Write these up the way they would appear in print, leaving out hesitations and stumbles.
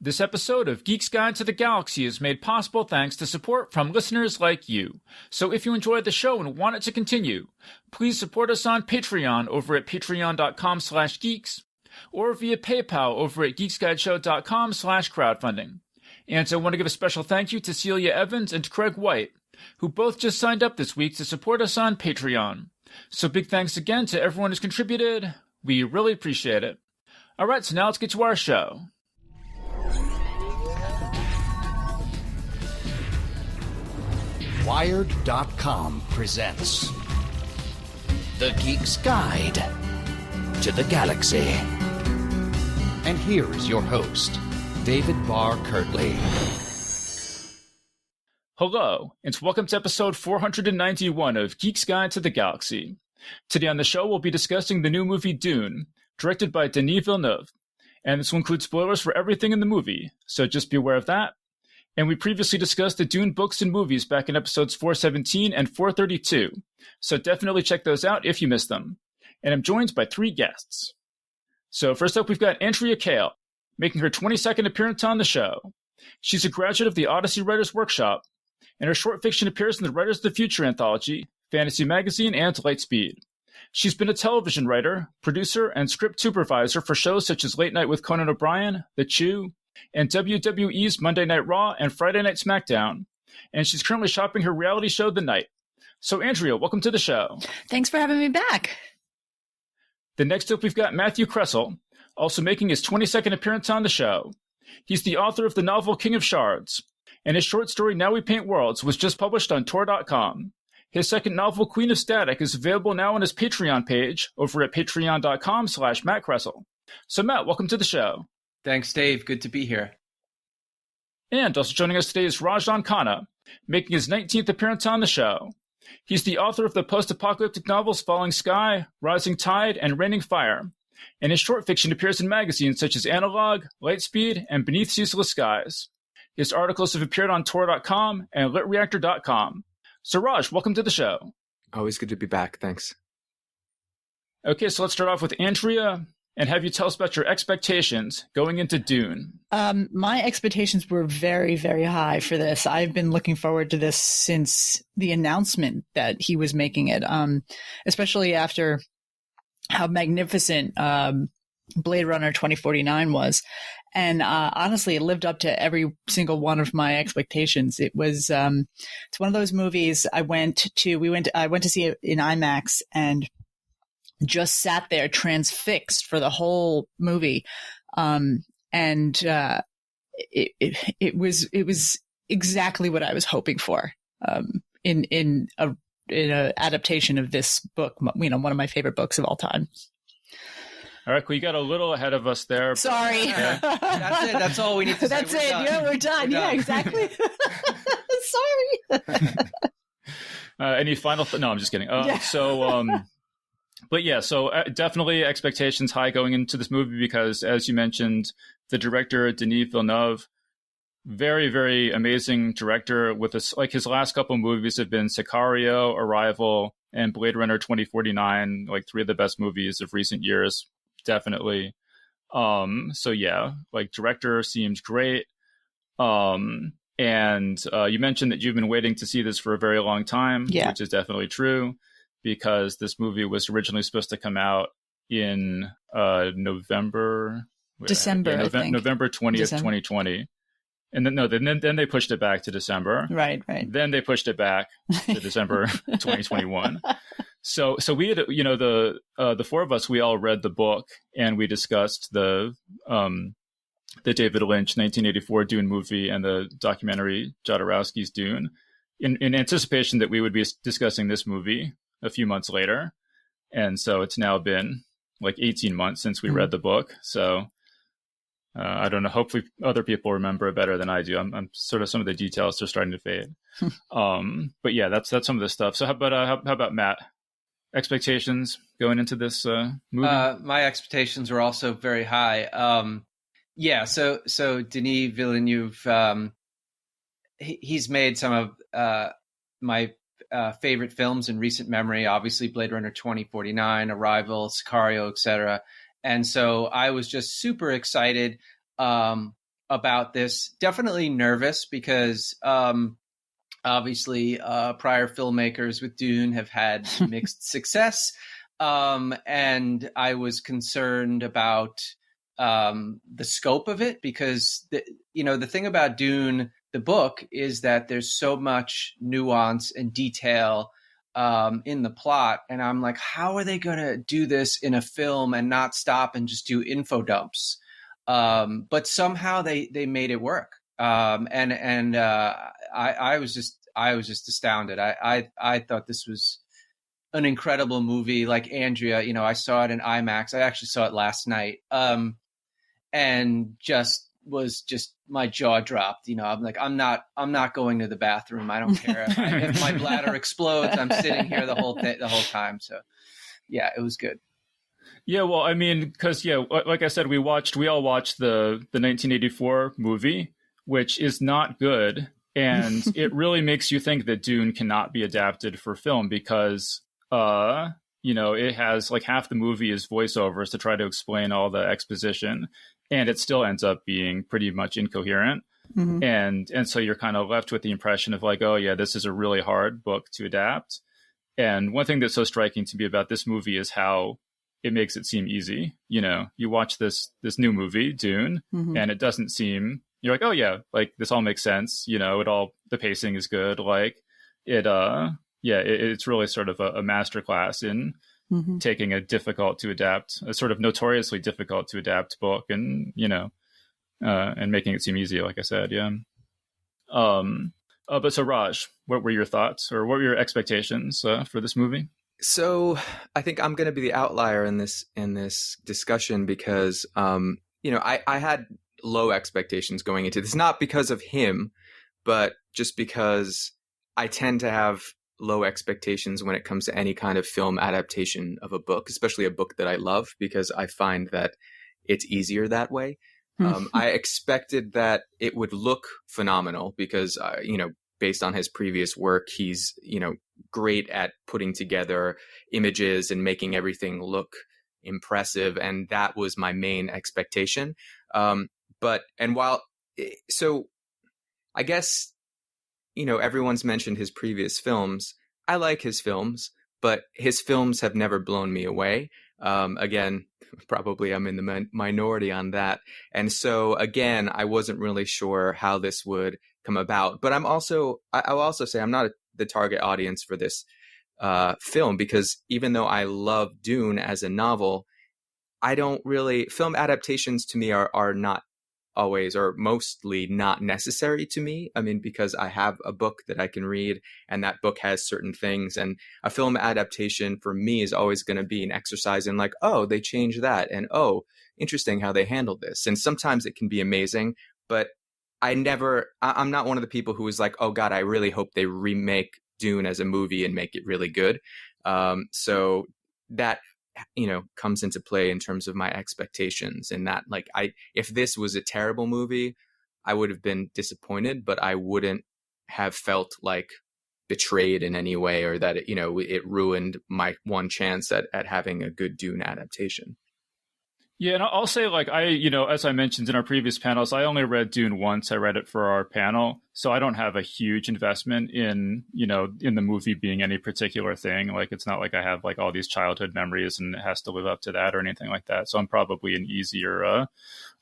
This episode of Geek's Guide to the Galaxy is made possible thanks to support from listeners like you. So if you enjoyed the show and want it to continue, please support us on Patreon over at patreon.com/geeks or via PayPal over at geeksguideshow.com/crowdfunding. And I want to give a special thank you to Celia Evans and Craig White, who both just signed up this week to support us on Patreon. So big thanks again to everyone who's contributed. We really appreciate it. All right, so now let's get to our show. Wired.com presents The Geek's Guide to the Galaxy. And here is your host, David Barr Kirtley. Hello, and welcome to episode 491 of Geek's Guide to the Galaxy. Today on the show, we'll be discussing the new movie Dune, directed by Denis Villeneuve. And this will include spoilers for everything in the movie, so just be aware of that. And we previously discussed the Dune books and movies back in episodes 417 and 432, so definitely check those out if you missed them. And I'm joined by three guests. So first up, we've got Andrea Kail, making her 22nd appearance on the show. She's a graduate of the Odyssey Writers Workshop, and her short fiction appears in the Writers of the Future anthology, Fantasy Magazine, and Lightspeed. She's been a television writer, producer, and script supervisor for shows such as Late Night with Conan O'Brien, The Chew, and WWE's Monday Night Raw and Friday Night SmackDown. And she's currently shopping her reality show, The Night. So Andrea, welcome to the show. Thanks for having me back. The next up, we've got Matthew Kressel, also making his 22nd appearance on the show. He's the author of the novel King of Shards, and his short story Now We Paint Worlds was just published on Tor.com. His second novel, Queen of Static, is available now on his Patreon page over at patreon.com/Matt Kressel. So Matt, welcome to the show. Thanks, Dave. Good to be here. And also joining us today is Rajan Khanna, making his 19th appearance on the show. He's the author of the post-apocalyptic novels Falling Sky, Rising Tide, and Raining Fire, and his short fiction appears in magazines such as Analog, Lightspeed, and Beneath Ceaseless Skies. His articles have appeared on Tor.com and LitReactor.com. So Raj, welcome to the show. Always good to be back. Thanks. Okay, so let's start off with Andrea and have you tell us about your expectations going into Dune. My expectations were very, very high for this. I've been looking forward to this since the announcement that he was making it, especially after how magnificent Blade Runner 2049 was. And honestly, it lived up to every single one of my expectations. It was it's one of those movies I went to see it in IMAX and just sat there transfixed for the whole movie. It was exactly what I was hoping for in a adaptation of this book, one of my favorite books of all time. All right, cool. You got a little ahead of us there. Sorry. That's it. That's all we need to say. That's it. Yeah, we're done. Yeah, exactly. Sorry. Any final no, I'm just kidding. Yeah. So definitely expectations high going into this movie because, as you mentioned, the director, Denis Villeneuve, very, very amazing director with this, like his last couple movies have been Sicario, Arrival, and Blade Runner 2049, like three of the best movies of recent years. Definitely. So yeah, like director seems great. And you mentioned that you've been waiting to see this for a very long time, which is definitely true because this movie was originally supposed to come out in November 20th, 2020. And then they pushed it back to December. Right. Then they pushed it back to December 2021. So we had, the four of us, we all read the book and we discussed the David Lynch 1984 Dune movie and the documentary Jodorowsky's Dune in anticipation that we would be discussing this movie a few months later. And so it's now been like 18 months since we read the book. So I don't know. Hopefully other people remember it better than I do. I'm sort of, some of the details are starting to fade. But yeah, that's some of the stuff. So how about Matt? Expectations going into this movie? My expectations were also very high. So Denis Villeneuve, he's made some of my favorite films in recent memory, obviously Blade Runner 2049, Arrival, Sicario, etc. And so I was just super excited about this. Definitely nervous because obviously prior filmmakers with Dune have had mixed success. And I was concerned about the scope of it because, the thing about Dune, the book, is that there's so much nuance and detail in the plot. And I'm like, how are they going to do this in a film and not stop and just do info dumps? But somehow they made it work. I was just astounded. I thought this was an incredible movie. Like Andrea, I saw it in IMAX. I actually saw it last night. And just my jaw dropped. I'm like, I'm not going to the bathroom. I don't care if my bladder explodes. I'm sitting here the whole time. So yeah, it was good. Yeah, well, I mean, because like I said, we all watched the 1984 movie, which is not good, and it really makes you think that Dune cannot be adapted for film because it has like half the movie is voiceovers to try to explain all the exposition, and it still ends up being pretty much incoherent. Mm-hmm. And so you're kind of left with the impression of like, oh yeah, this is a really hard book to adapt. And one thing that's so striking to me about this movie is how it makes it seem easy. You watch this new movie, Dune, mm-hmm. and it doesn't seem, you're like, oh yeah, like this all makes sense. The pacing is good. Like it's really sort of a masterclass in mm-hmm. taking a sort of notoriously difficult to adapt book and making it seem easy, like I said. Yeah. But so Raj, what were your thoughts or what were your expectations for this movie? So I think I'm going to be the outlier in this discussion because, I had low expectations going into this, not because of him, but just because I tend to have low expectations when it comes to any kind of film adaptation of a book, especially a book that I love, because I find that it's easier that way. I expected that it would look phenomenal because, based on his previous work, he's, great at putting together images and making everything look impressive. And that was my main expectation. So I guess, everyone's mentioned his previous films. I like his films, but his films have never blown me away. Again, probably I'm in the minority on that. And so, again, I wasn't really sure how this would come about. But I'll also say I'm not the target audience for this film because even though I love Dune as a novel, film adaptations to me are not always or mostly not necessary to me. I mean, because I have a book that I can read and that book has certain things, and a film adaptation for me is always going to be an exercise in like, oh, they changed that, and oh, interesting how they handled this. And sometimes it can be amazing, but I'm not one of the people who is like, oh God, I really hope they remake Dune as a movie and make it really good. So that comes into play in terms of my expectations, and that like if this was a terrible movie, I would have been disappointed, but I wouldn't have felt like betrayed in any way or that it ruined my one chance at having a good Dune adaptation. Yeah, and I'll say, like, as I mentioned in our previous panels, I only read Dune once. I read it for our panel, so I don't have a huge investment in the movie being any particular thing. Like, it's not like I have like all these childhood memories and it has to live up to that or anything like that. So I'm probably an easier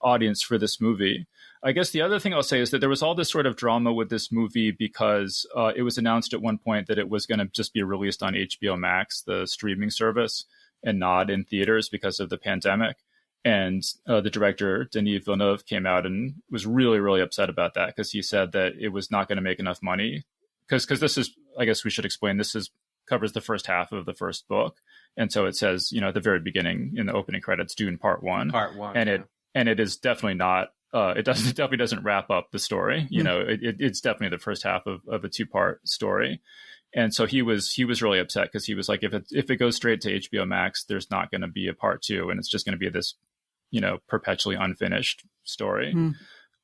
audience for this movie. I guess the other thing I'll say is that there was all this sort of drama with this movie because it was announced at one point that it was going to just be released on HBO Max, the streaming service, and not in theaters because of the pandemic. And the director, Denis Villeneuve, came out and was really, really upset about that because he said that it was not going to make enough money. Because this is, I guess we should explain, covers the first half of the first book. And so it says, at the very beginning in the opening credits, Dune Part 1. Part 1. And it is definitely not, it definitely doesn't wrap up the story. It's definitely the first half of a 2-part story. And so he was really upset because he was like, if it goes straight to HBO Max, there's not going to be a part 2, and it's just going to be this, perpetually unfinished story.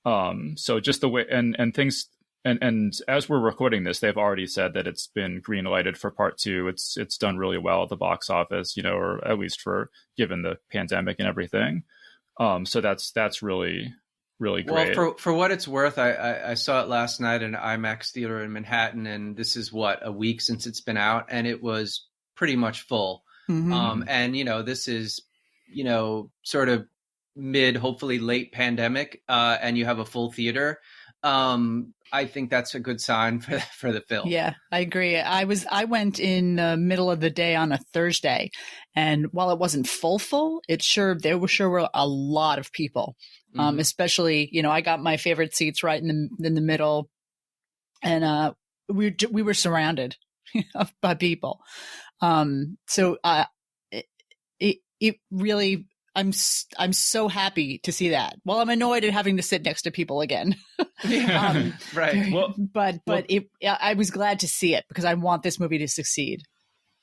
So just the way and things, and as we're recording this, they've already said that it's been green lighted for part 2. It's done really well at the box office, or at least for given the pandemic and everything. So that's really really great. Well, for what it's worth, I saw it last night in an IMAX theater in Manhattan, and this is a week since it's been out, and it was pretty much full. Mm-hmm. And this is sort of mid, hopefully late pandemic, and you have a full theater. I think that's a good sign for the film. Yeah, I agree. I went in the middle of the day on a Thursday, and while it wasn't full, there were a lot of people. Especially, I got my favorite seats right in the middle, and we were surrounded by people. So it really, I'm so happy to see that. Well, I'm annoyed at having to sit next to people again. Right. I was glad to see it because I want this movie to succeed.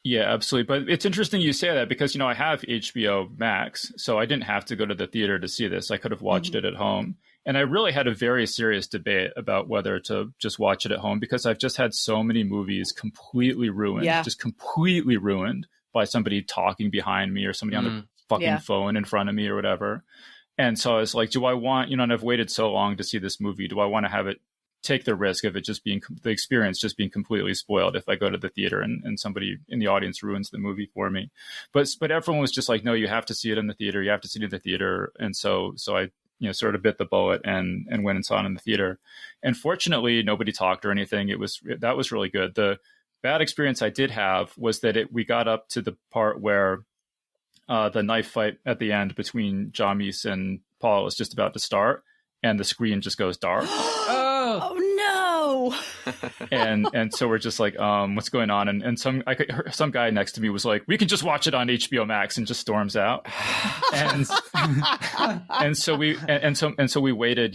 Yeah, absolutely. But it's interesting you say that because, I have HBO Max, so I didn't have to go to the theater to see this. I could have watched it at home. And I really had a very serious debate about whether to just watch it at home because I've just had so many movies completely ruined, just completely ruined by somebody talking behind me or somebody on the fucking phone in front of me or whatever. And so I was like, do I want, and I've waited so long to see this movie. Do I want to have it take the risk of it just being the experience just being completely spoiled if I go to the theater and somebody in the audience ruins the movie for me? But everyone was just like, no, you have to see it in the theater. You have to see it in the theater. And so I, sort of bit the bullet and went and saw it in the theater. And fortunately, nobody talked or anything. That was really good. The bad experience I did have was that we got up to the part where the knife fight at the end between Jamis and Paul is just about to start, and the screen just goes dark. Oh no! and so we're just like, what's going on? And some guy next to me was like, we can just watch it on HBO Max, and just storms out. And so we waited,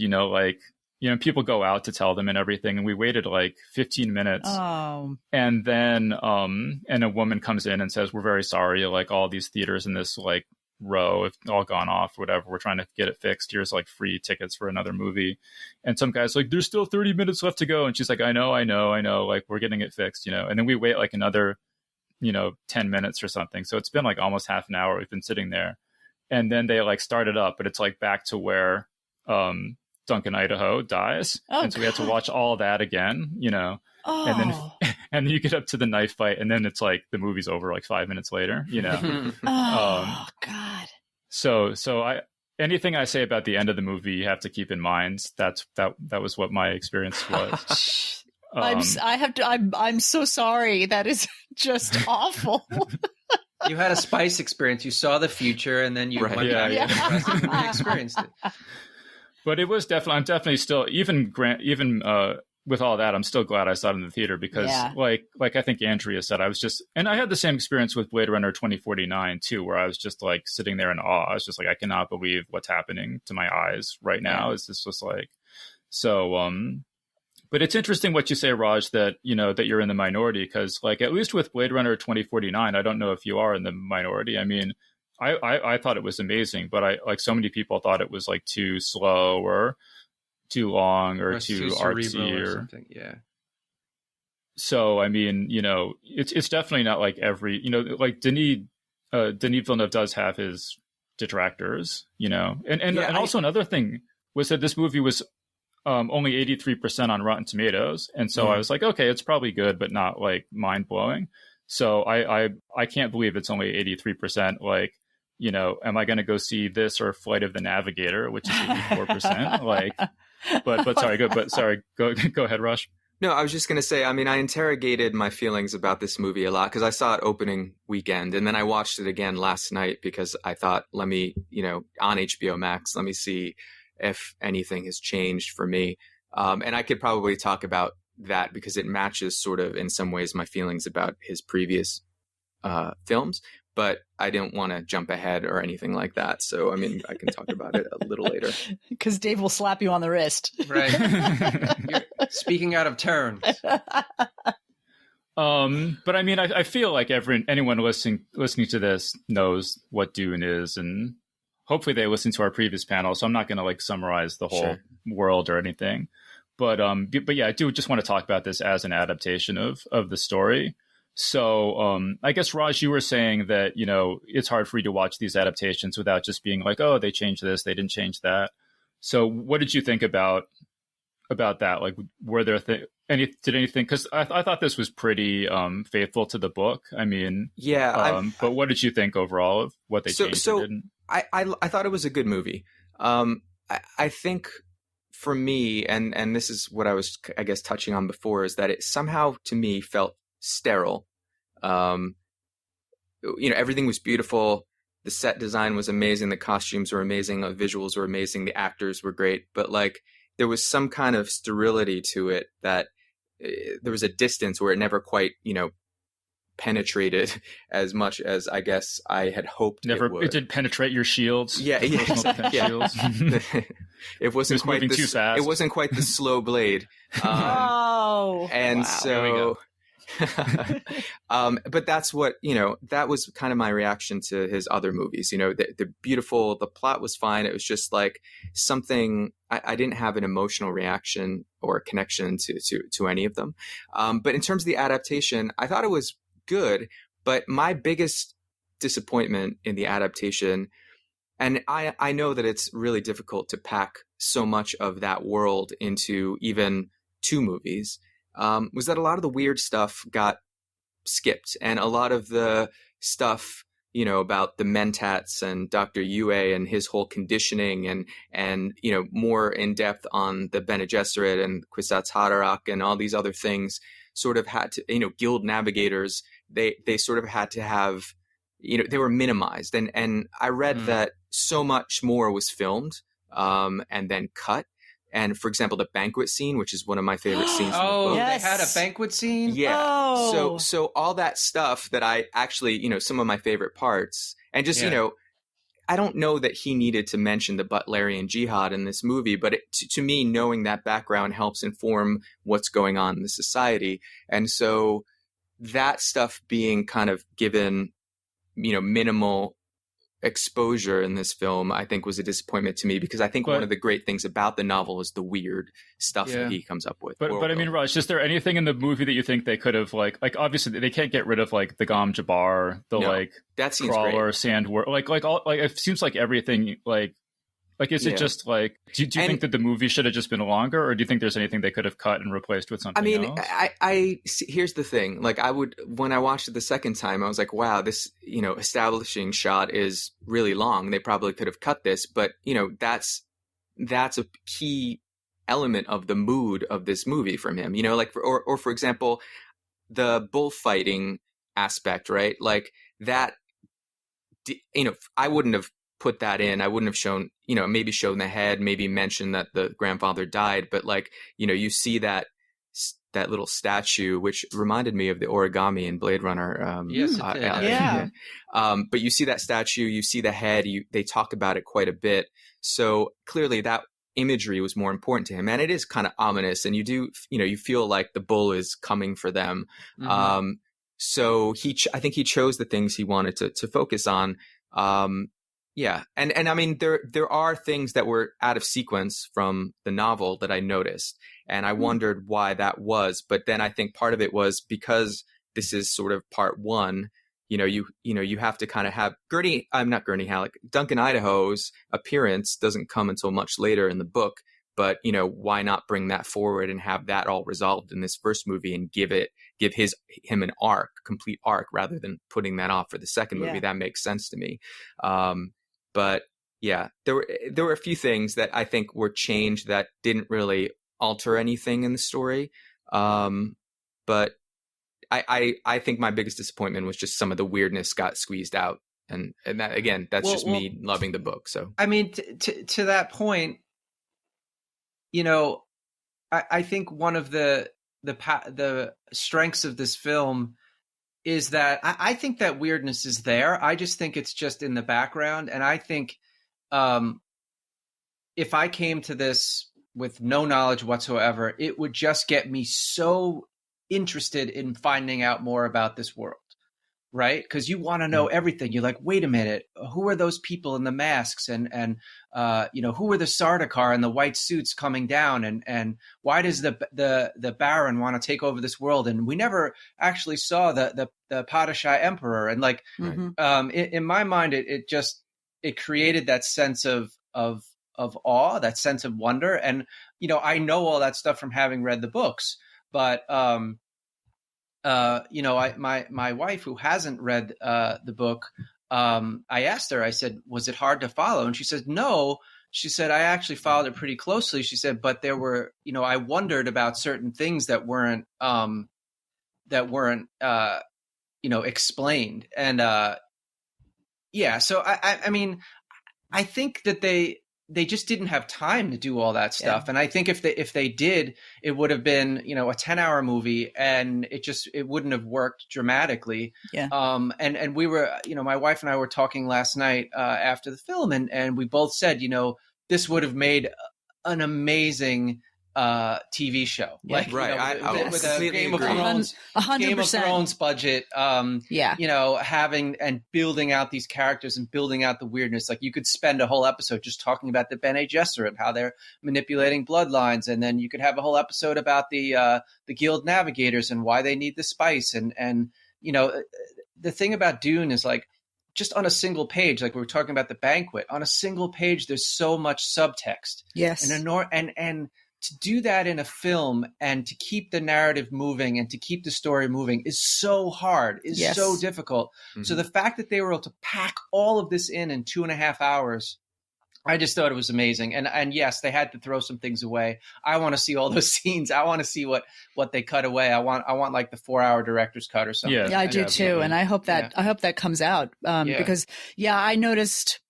people go out to tell them and everything. And we waited like 15 minutes. Oh. And then, and a woman comes in and says, we're very sorry. Like all these theaters in this like row have all gone off, whatever. We're trying to get it fixed. Here's like free tickets for another movie. And some guy's like, there's still 30 minutes left to go. And she's like, I know. Like we're getting it fixed, And then we wait like another, 10 minutes or something. So it's been like almost half an hour. We've been sitting there. And then they like start it up, but it's like back to where, Duncan Idaho dies. And so we had to watch all that again, and then you get up to the knife fight and then it's like the movie's over like 5 minutes later, Oh God. So anything I say about the end of the movie, you have to keep in mind that was what my experience was. I'm so sorry. That is just awful. You had a Spice experience. You saw the future and then you went back to the present and experienced it. But it was I'm definitely still, even with all that, I'm still glad I saw it in the theater because like I think Andrea said, and I had the same experience with Blade Runner 2049 too, where I was just like sitting there in awe. I was just like, I cannot believe what's happening to my eyes right now. It's just like, so, but it's interesting what you say, Raj, that, that you're in the minority because like, at least with Blade Runner 2049, I don't know if you are in the minority. I mean, I thought it was amazing, but like so many people thought it was like too slow or too long or too artsy or something. Yeah. So, I mean, it's definitely not like every, like Denis Villeneuve does have his detractors, and also another thing was that this movie was only 83% on Rotten Tomatoes. And so I was like, okay, it's probably good, but not like mind blowing. So I can't believe it's only 83%. Like, am I going to go see this or Flight of the Navigator, which is 84%? Like, go ahead, Rush. No, I was just going to say, I mean, I interrogated my feelings about this movie a lot because I saw it opening weekend and then I watched it again last night because I thought, let me, on HBO Max, let me see if anything has changed for me. And I could probably talk about that because it matches sort of in some ways my feelings about his previous films. But I didn't want to jump ahead or anything like that. So, I mean, I can talk about it a little later. Because Dave will slap you on the wrist. Right. You're speaking out of turn. But I mean, I feel like anyone listening to this knows what Dune is. And hopefully they listen to our previous panel. So I'm not going to like summarize the whole world or anything. But yeah, I do just want to talk about this as an adaptation of the story. So I guess, Raj, you were saying that, it's hard for you to watch these adaptations without just being like, oh, they changed this, they didn't change that. So what did you think about that? Like, were there anything? Because I thought this was pretty faithful to the book. I mean, Yeah. But what did you think overall of what they changed? So or didn't? I thought it was a good movie. I think for me, and this is what I was, I guess, touching on before, is that it somehow to me felt sterile. Everything was beautiful. The set design was amazing. The costumes were amazing. The visuals were amazing. The actors were great. But like, there was some kind of sterility to it that there was a distance where it never quite, penetrated as much as I guess I had hoped it would. It did penetrate your shields. Yeah. Shields. It wasn't quite moving too fast. It wasn't quite the slow blade. And wow. So but that's what, that was kind of my reaction to his other movies. They're beautiful. The plot was fine. It was just like something, I didn't have an emotional reaction or connection to any of them. But in terms of the adaptation, I thought it was good. But my biggest disappointment in the adaptation, and I know that it's really difficult to pack so much of that world into even 2 movies, was that a lot of the weird stuff got skipped, and a lot of the stuff, about the Mentats and Dr. Yue and his whole conditioning and more in depth on the Bene Gesserit and Kwisatz Haderach and all these other things sort of had to, guild navigators, they sort of had to have, they were minimized. And I read that so much more was filmed and then cut. And for example, the banquet scene, which is one of my favorite scenes in the book. Yes. They had a banquet scene? Yeah. Oh. So all that stuff that I actually, some of my favorite parts, and just, I don't know that he needed to mention the Butlerian Jihad in this movie, but to me, knowing that background helps inform what's going on in the society. And so that stuff being kind of given, minimal exposure in this film, I think was a disappointment to me, because I think one of the great things about the novel is the weird stuff that he comes up with. But I mean, Raj, is there anything in the movie that you think they could have like obviously they can't get rid of like the Gom Jabbar, that seems crawler, great. Sandworm, like all it seems like everything like is it just like do you think that the movie should have just been longer, or do you think there's anything they could have cut and replaced with something else? I here's the thing. Like when I watched it the second time, I was like, wow, this, establishing shot is really long. They probably could have cut this, but that's a key element of the mood of this movie from him, or for example, the bullfighting aspect, right? Like that, I wouldn't have put that in. I wouldn't have shown, maybe shown the head, maybe mentioned that the grandfather died, but like, you see that little statue, which reminded me of the origami in Blade Runner. Yes, it did. Yeah. But you see that statue, you see the head, they talk about it quite a bit. So clearly that imagery was more important to him. And it is kind of ominous. And you do, you feel like the bull is coming for them. Mm-hmm. So I think he chose the things he wanted to focus on. Yeah. And I mean, there are things that were out of sequence from the novel that I noticed, and I wondered why that was. But then I think part of it was because this is sort of part 1, you have to kind of have Duncan Idaho's appearance doesn't come until much later in the book. But, why not bring that forward and have that all resolved in this first movie and give him an complete arc, rather than putting that off for the second movie? That makes sense to me. But yeah, there were a few things that I think were changed that didn't really alter anything in the story. But I think my biggest disappointment was just some of the weirdness got squeezed out. And that, again, that's just me loving the book. So, I mean, to that point, I think one of the strengths of this film is that I think that weirdness is there. I just think it's just in the background. And I think if I came to this with no knowledge whatsoever, it would just get me so interested in finding out more about this world, right? Because you want to know everything. You're like, wait a minute, who are those people in the masks? And who are the Sardaukar in the white suits coming down? And why does the Baron want to take over this world? And we never actually saw the Padishah Emperor. And like, in my mind, it created that sense of awe, that sense of wonder. And, I know all that stuff from having read the books, but, my wife, who hasn't read the book, I asked her, I said, was it hard to follow? And she said, no. She said, I actually followed it pretty closely. She said, but there were, I wondered about certain things that weren't explained. And, so I mean, I think that they just didn't have time to do all that stuff. Yeah. And I think if they did, it would have been, a 10-hour movie, and it wouldn't have worked dramatically. Yeah. And we were, my wife and I were talking last night after the film, and we both said, this would have made an amazing TV show, like right? With a Game of Thrones, 100%. Game of Thrones budget. Having and building out these characters and building out the weirdness. Like, you could spend a whole episode just talking about the Bene Gesserit and how they're manipulating bloodlines, and then you could have a whole episode about the Guild Navigators and why they need the spice. And the thing about Dune is, like, just on a single page, like we were talking about the Banquet, on a single page, there's so much subtext. Yes, and to do that in a film and to keep the narrative moving and to keep the story moving is so hard, is so difficult. Mm-hmm. So the fact that they were able to pack all of this in 2.5 hours, I just thought it was amazing. And yes, they had to throw some things away. I want to see all those scenes. I want to see what they cut away. I want like the 4-hour director's cut or something. Yeah, I do too. And I hope that comes out because I noticed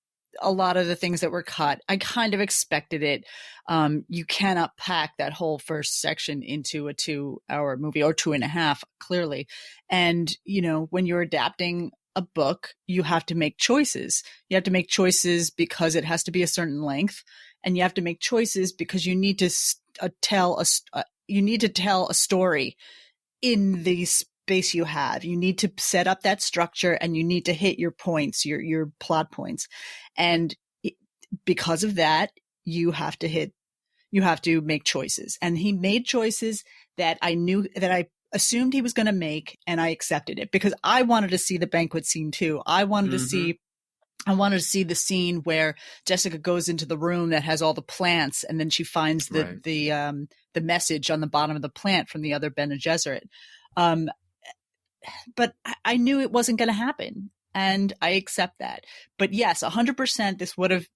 a lot of the things that were cut. I kind of expected it. You cannot pack that whole first section into a 2-hour movie, or 2.5, clearly. And, when you're adapting a book, you have to make choices. You have to make choices because it has to be a certain length, and you have to make choices because you need to tell a story in the space you have. You need to set up that structure, and you need to hit your points, your plot points. And because of that, you have to make choices. And he made choices that I assumed he was going to make, and I accepted it because I wanted to see the banquet scene too. I wanted to see the scene where Jessica goes into the room that has all the plants, and then she finds the message on the bottom of the plant from the other Bene Gesserit. But I knew it wasn't going to happen, and I accept that. But yes, 100%,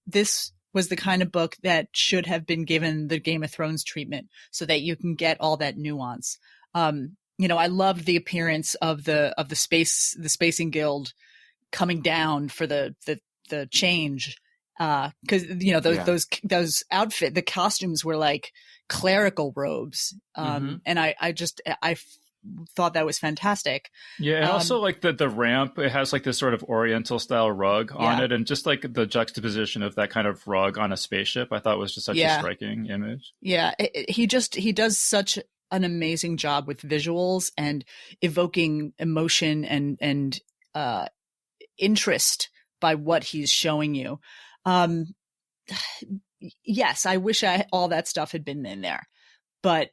this was the kind of book that should have been given the Game of Thrones treatment, so that you can get all that nuance. I loved the appearance of the Spacing Guild coming down for the change, because those outfit, the costumes were like clerical robes, and I thought that was fantastic. Yeah, and also like the ramp, it has like this sort of Oriental style rug on it, and just like the juxtaposition of that kind of rug on a spaceship, I thought was just such a striking image. Yeah, he does such an amazing job with visuals and evoking emotion and interest by what he's showing you. Yes, I wish all that stuff had been in there, but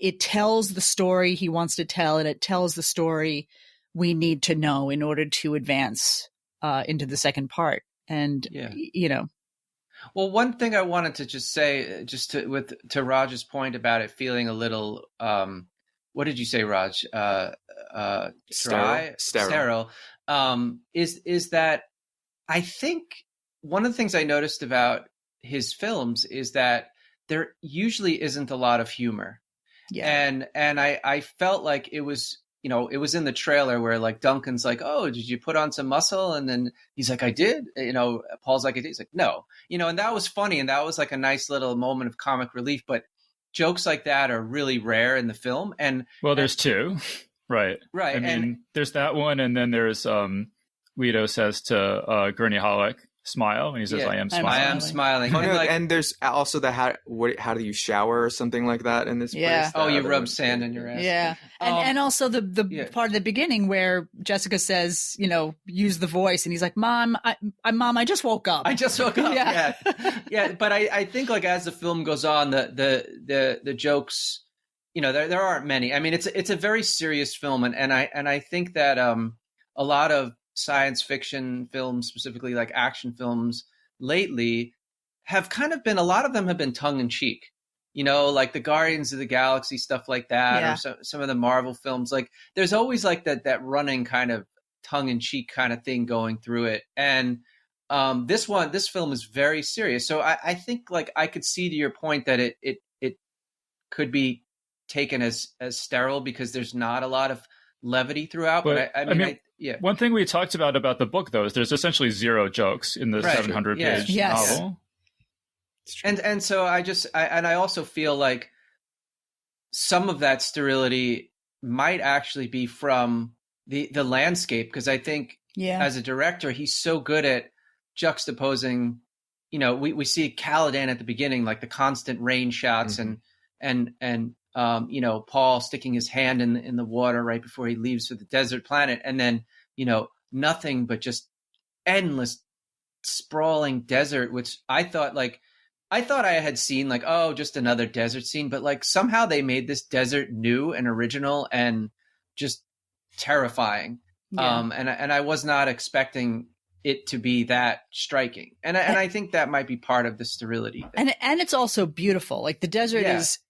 it tells the story he wants to tell, and it tells the story we need to know in order to advance into the second part. And, Well, one thing I wanted to just say, to Raj's point about it feeling a little, what did you say, Raj? Sterile. Is that I think one of the things I noticed about his films is that there usually isn't a lot of humor. Yeah. And I felt like it was, it was in the trailer where like Duncan's like, oh, did you put on some muscle? And then he's like, I did. Paul's like, I did. He's like, no. And that was funny. And that was like a nice little moment of comic relief. But jokes like that are really rare in the film. There's two. Right. I mean, there's that one. And then there's Guido says to Gurney Halleck, smile, and he says, I am smiling. I am smiling. Oh, no, and there's also the how do you shower or something like that in this place? Oh, you rub sand in your ass. Yeah. And also the part of the beginning where Jessica says, use the voice, and he's like, Mom, I just woke up. Yeah. Yeah. But I think like as the film goes on, the jokes, there aren't many. I mean, it's a very serious film, and I think that a lot of science fiction films, specifically like action films lately, have kind of been, a lot of them have been tongue in cheek, like the Guardians of the Galaxy, stuff like that, Yeah. or some of the Marvel films. Like there's always like that running kind of tongue in cheek kind of thing going through it. And this film is very serious. So I think, like, I could see to your point that it could be taken as sterile because there's not a lot of levity throughout. But I mean, yeah. One thing we talked about the book, though, is there's essentially 0 jokes in the 700-page novel. And so I also feel like some of that sterility might actually be from the landscape, because I think as a director, he's so good at juxtaposing. We see Caladan at the beginning, like the constant rain shots, and Paul sticking his hand in the water right before he leaves for the desert planet, and then nothing but just endless sprawling desert, which I thought I had seen, like, oh, just another desert scene, but like somehow they made this desert new and original and just terrifying. And I was not expecting it to be that striking, and I think that might be part of the sterility thing. And it's also beautiful. Like the desert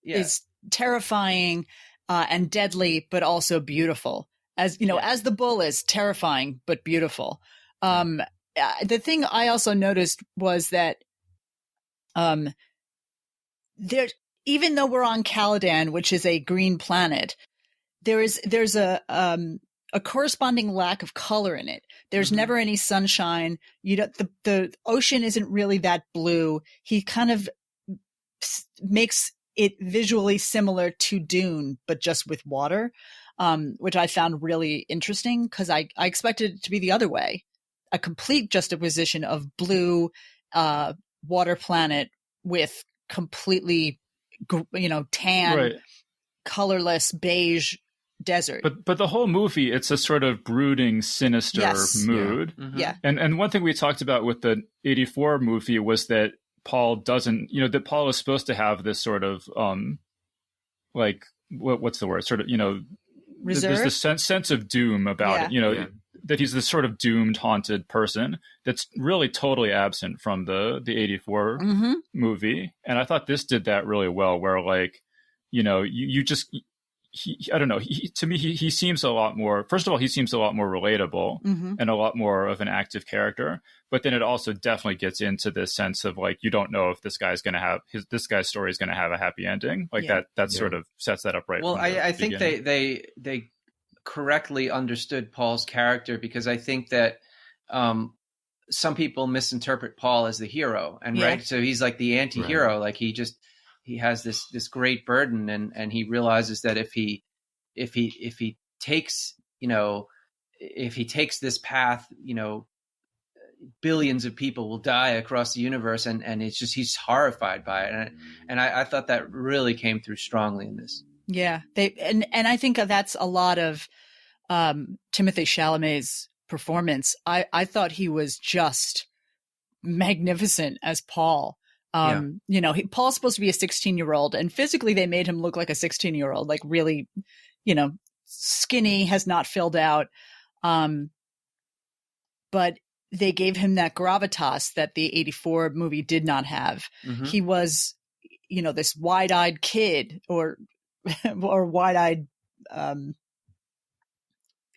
is terrifying and deadly, but also beautiful. As as the bull is terrifying but beautiful. The thing I also noticed was that there, even though we're on Caladan, which is a green planet, there's a corresponding lack of color in it. There's never any sunshine. The ocean isn't really that blue. He kind of makes it visually similar to Dune, but just with water, which I found really interesting, because I expected it to be the other way, a complete juxtaposition of blue water planet with completely tan, colorless beige desert. But the whole movie, it's a sort of brooding, sinister mood. Yeah. And one thing we talked about with the 84 movie was that Paul doesn't, that Paul is supposed to have this sort of like, what's the word? Sort of, reserve? There's this sense of doom about it, that he's this sort of doomed, haunted person that's really totally absent from the 84 movie. And I thought this did that really well, where like, you just, I don't know. To me, he seems a lot more. First of all, he seems a lot more relatable and a lot more of an active character. But then it also definitely gets into this sense of like, you don't know if this guy's going to have this guy's story is going to have a happy ending. Like that sort of sets that up right. Well, I think they correctly understood Paul's character, because I think that some people misinterpret Paul as the hero, and right, so he's like the anti-hero, like he has this great burden, and he realizes that if he takes this path, billions of people will die across the universe, and it's just, he's horrified by it, and I thought that really came through strongly in this. Yeah, and I think that's a lot of Timothée Chalamet's performance. I thought he was just magnificent as Paul. Paul's supposed to be a 16-year-old, and physically they made him look like a 16-year-old, like really, skinny, has not filled out. But they gave him that gravitas that the 84 movie did not have. He was, this wide-eyed kid or wide-eyed,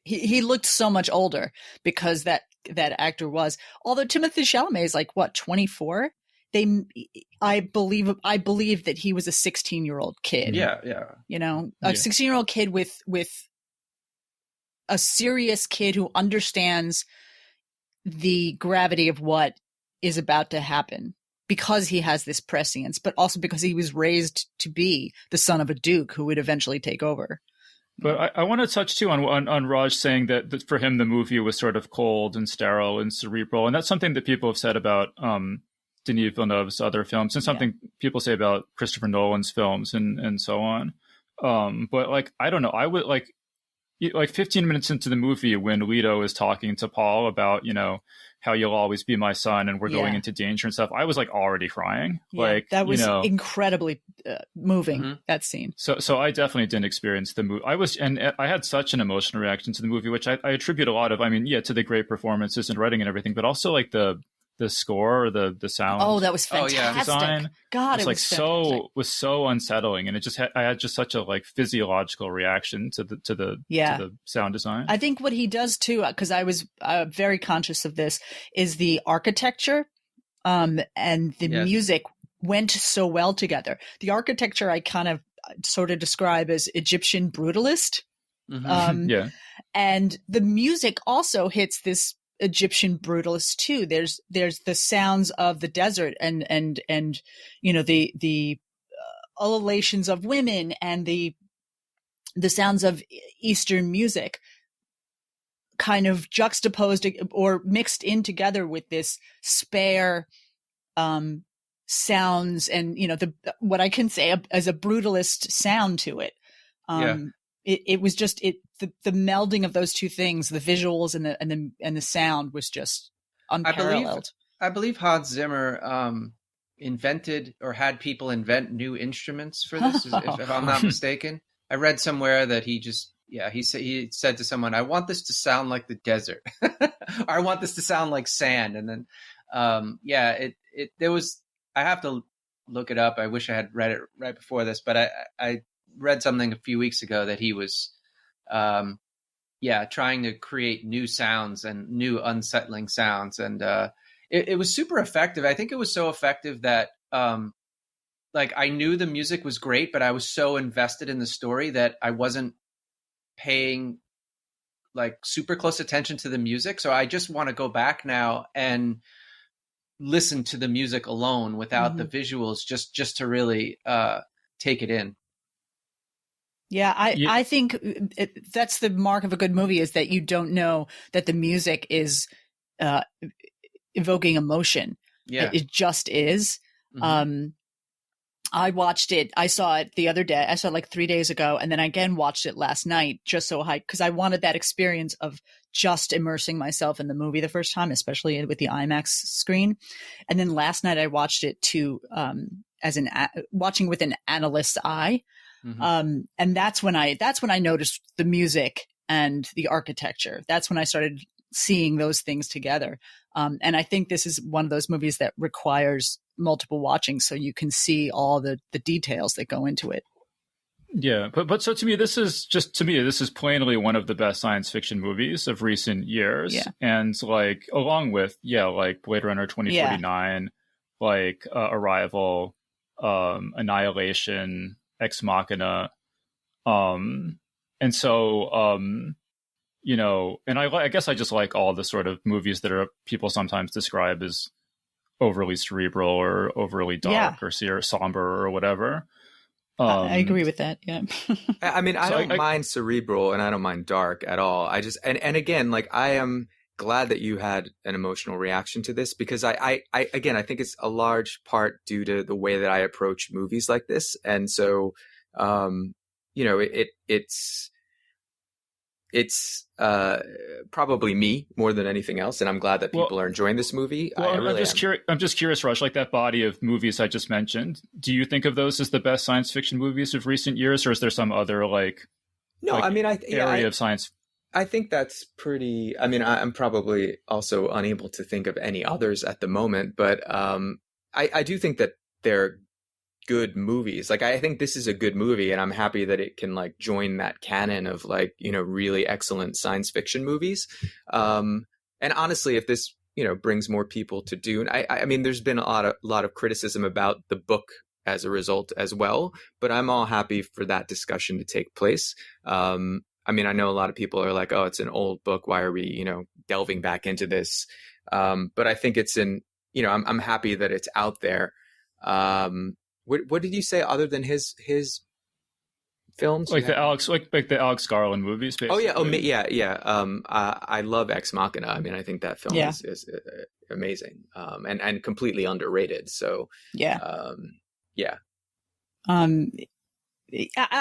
he looked so much older because that actor was, although Timothée Chalamet is like, what, 24? I believe that he was a 16-year-old kid. Yeah. A 16-year-old kid with a serious kid who understands the gravity of what is about to happen, because he has this prescience, but also because he was raised to be the son of a duke who would eventually take over. But I want to touch too on Raj saying that for him the movie was sort of cold and sterile and cerebral, and that's something that people have said about Denis Villeneuve's other films, and something people say about Christopher Nolan's films and so on. But like, I don't know, I would like 15 minutes into the movie when Leto is talking to Paul about, how you'll always be my son and we're going into danger and stuff, I was like already crying. Like that was incredibly moving, that scene. So I definitely didn't experience the movie. I had such an emotional reaction to the movie, which I attribute a lot of, to the great performances and writing and everything, but also like the score or the sound. Oh, that was Oh, yeah. fantastic. Design God, was it like was fantastic. so unsettling, and it just I had just such a like physiological reaction to the sound design. I think what he does too, because I was very conscious of this, is the architecture and the Yes. music went so well together. The architecture I kind of sort of describe as Egyptian brutalist. Mhm. Yeah. And the music also hits this Egyptian brutalist too. There's the sounds of the desert and the ululations of women and the sounds of Eastern music kind of juxtaposed or mixed in together with this spare sounds and what I can say as a brutalist sound to it. It was just the melding of those two things, the visuals and the sound was just unparalleled. I believe Hans Zimmer invented or had people invent new instruments for this, if I'm not mistaken. I read somewhere that he said to someone, "I want this to sound like the desert," or "I want this to sound like sand." And then, there was. I have to look it up. I wish I had read it right before this, but I read something a few weeks ago that he was, trying to create new sounds and new unsettling sounds, and it was super effective. I think it was so effective that, I knew the music was great, but I was so invested in the story that I wasn't paying super close attention to the music. So I just want to go back now and listen to the music alone without the visuals, just to really take it in. Yeah, I think that's the mark of a good movie, is that you don't know that the music is evoking emotion. Yeah. It just is. Mm-hmm. I watched it. I saw it the other day. I saw it like 3 days ago, and then I again watched it last night just so high because I wanted that experience of just immersing myself in the movie the first time, especially with the IMAX screen. And then last night I watched it too, watching with an analyst's eye. Mm-hmm. And that's when I noticed the music and the architecture. That's when I started seeing those things together. And I think this is one of those movies that requires multiple watching so you can see all the details that go into it. Yeah, but so to me, this is plainly one of the best science fiction movies of recent years. Yeah. And along with Blade Runner 2049, Arrival, Annihilation, Ex Machina, and so and I guess I just like all the sort of movies that are people sometimes describe as overly cerebral or overly dark or somber or whatever. I agree with that. Yeah. I mean, I don't mind cerebral and I don't mind dark at all. I just, and again, I am glad that you had an emotional reaction to this because I think it's a large part due to the way that I approach movies like this. And so, it's probably me more than anything else, and I'm glad that people are enjoying this movie. I'm just curious, Rush, that body of movies I just mentioned, do you think of those as the best science fiction movies of recent years, or is there some other area of science? I think that's pretty. I mean, I'm probably also unable to think of any others at the moment, but I do think that they're good movies. I think this is a good movie, and I'm happy that it can join that canon of really excellent science fiction movies. And honestly, if this brings more people to Dune, I mean, there's been a lot of criticism about the book as a result as well, but I'm all happy for that discussion to take place. I mean, I know a lot of people are like, "Oh, it's an old book. Why are we delving back into this?" But I think it's I'm happy that it's out there. What did you say other than his films? The Alex Garland movies, basically. Oh yeah. I love Ex Machina. I mean, I think that film is amazing, and completely underrated. So I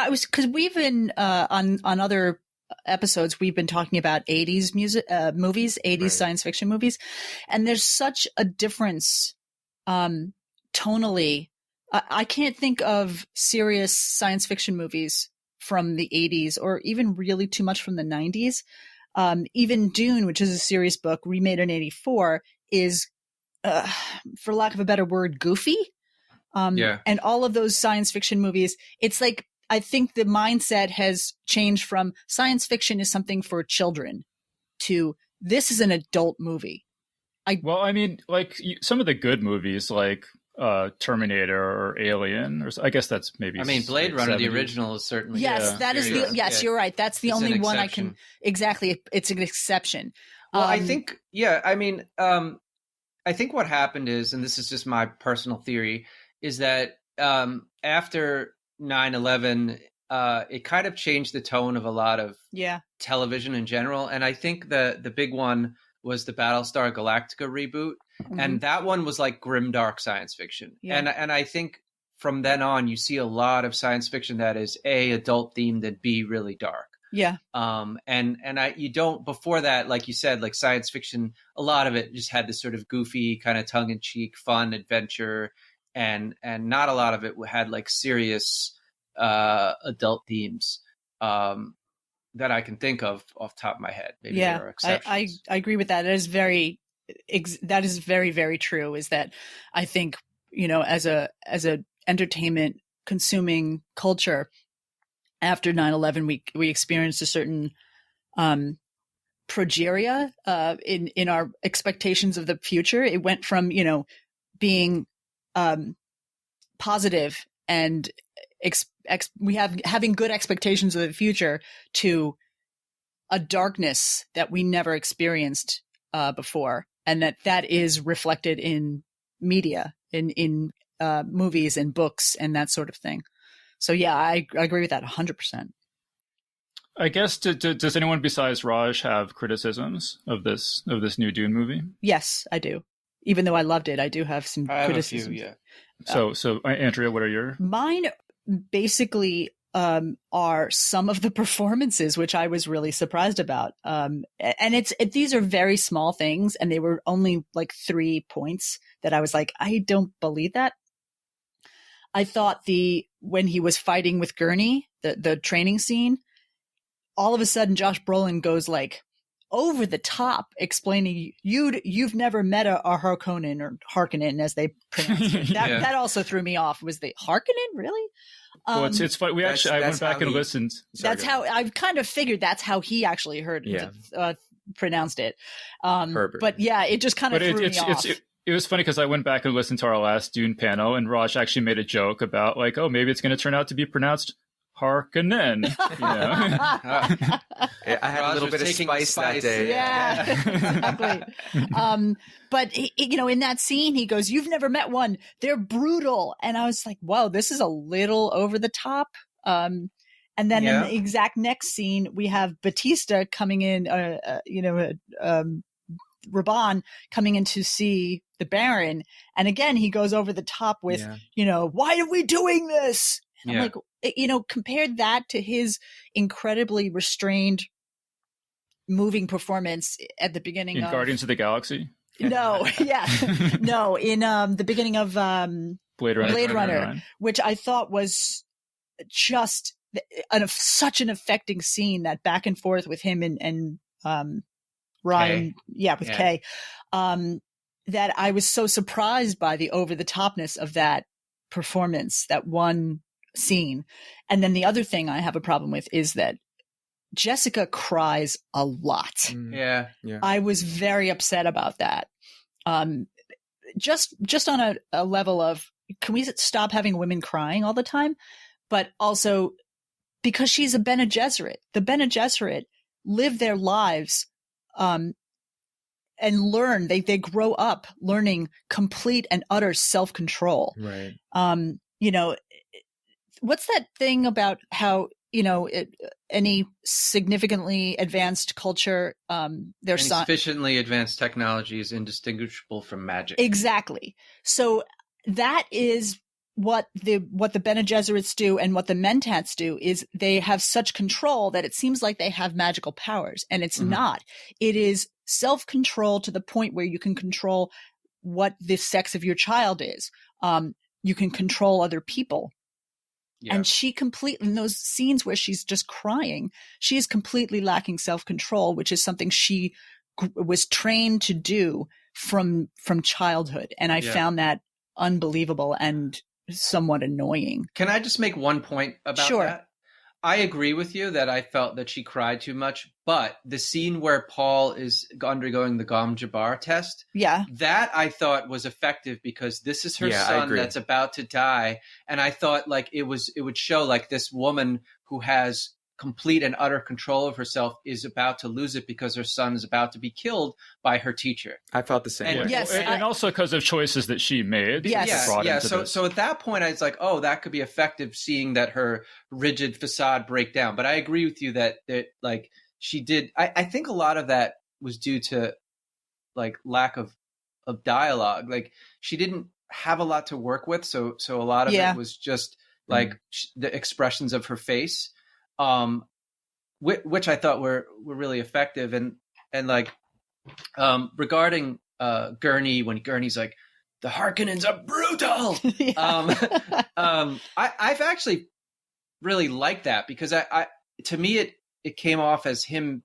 was, because we've been on other episodes we've been talking about 80s music movies, 80s science fiction movies, and there's such a difference tonally. I can't think of serious science fiction movies from the 80s or even really too much from the 90s. Even Dune, which is a serious book remade in 84, is for lack of a better word, goofy. And all of those science fiction movies, it's like, I think the mindset has changed from science fiction is something for children to this is an adult movie. Well, I mean, like some of the good movies, like Terminator or Alien, or I guess that's maybe. I mean, Blade Runner, 70s. the original, is certainly. Yes, that is the. Yes, you're right. That's the It's only an one I exception. can. Exactly, it's an exception. Well, I think, I mean, I think what happened is, and this is just my personal theory, is that after 9/11, it kind of changed the tone of a lot of television in general. And I think the big one was the Battlestar Galactica reboot. Mm-hmm. And that one was like grimdark science fiction. Yeah. And I think from then on, you see a lot of science fiction that is A, adult themed, and B, really dark. Yeah. You don't, before that, like you said, like science fiction, a lot of it just had this sort of goofy kind of tongue in cheek, fun adventure. And not a lot of it had like serious adult themes that I can think of off the top of my head. Maybe there are exceptions. I agree with that. That is very, very true. Is that I think, as a entertainment consuming culture, after 9/11, we experienced a certain progeria in our expectations of the future. It went from being positive and having good expectations of the future to a darkness that we never experienced before, and that is reflected in media, in movies and books and that sort of thing. So yeah, I agree with that 100%. I guess does anyone besides Raj have criticisms of this new Dune movie? Yes, I do. Even though I loved it, I do have some criticisms. A few, yeah. So Andrea, what are your? Mine basically are some of the performances, which I was really surprised about. And these are very small things, and they were only like 3 points that I was like, I don't believe that. I thought when he was fighting with Gurney, the training scene, all of a sudden Josh Brolin goes like over the top, explaining you've never met a Harkonnen or Harkonnen as they pronounce it. That also threw me off. Was the Harkonnen really? Well, it's funny. I went back and listened. That's how I kind of figured. That's how he actually pronounced it. Herbert. But yeah, it just kind of threw me off. It was funny because I went back and listened to our last Dune panel, and Raj actually made a joke about like, oh, maybe it's going to turn out to be pronounced Harkonnen. I had a little bit of spice that day. Yeah, exactly. But in that scene, he goes, "You've never met one. They're brutal," and I was like, "Whoa, this is a little over the top." And then in the exact next scene, we have Batista coming in. Raban coming in to see the Baron, and again he goes over the top with, why are we doing this? I'm like, compared that to his incredibly restrained, moving performance at the beginning in of Guardians of the Galaxy. No, no, in the beginning of Blade Runner, which I thought was just such an affecting scene, that back and forth with him and Ryan, Kay, that I was so surprised by the over the topness of that performance, that one scene. And then the other thing I have a problem with is that Jessica cries a lot. Yeah. I was very upset about that. Just on a level of, can we stop having women crying all the time? But also because she's a Bene Gesserit. The Bene Gesserit live their lives and learn. They grow up learning complete and utter self-control. Right. What's that thing about how, any significantly advanced culture, sufficiently advanced technology is indistinguishable from magic. Exactly. So that is what the Bene Gesserits do, and what the Mentats do is they have such control that it seems like they have magical powers, and it's not. It is self-control to the point where you can control what the sex of your child is. You can control other people. Yeah. And she completely, in those scenes where she's just crying, she is completely lacking self-control, which is something she was trained to do from childhood. And I found that unbelievable and somewhat annoying. Can I just make one point about Sure. that? I agree with you that I felt that she cried too much, but the scene where Paul is undergoing the Gom Jabbar test, that I thought was effective because this is her son that's about to die. And I thought like it would show like this woman who has complete and utter control of herself is about to lose it because her son is about to be killed by her teacher. I felt the same way. Yes, and also because of choices that she made. Yes. So at that point, I was like, oh, that could be effective, seeing that her rigid facade break down. But I agree with you that like she did. I think a lot of that was due to like lack of dialogue. Like she didn't have a lot to work with, so a lot of it was just like the expressions of her face. Which I thought were really effective, and like regarding Gurney, when Gurney's like, the Harkonnens are brutal. I've actually really liked that because I to me it came off as him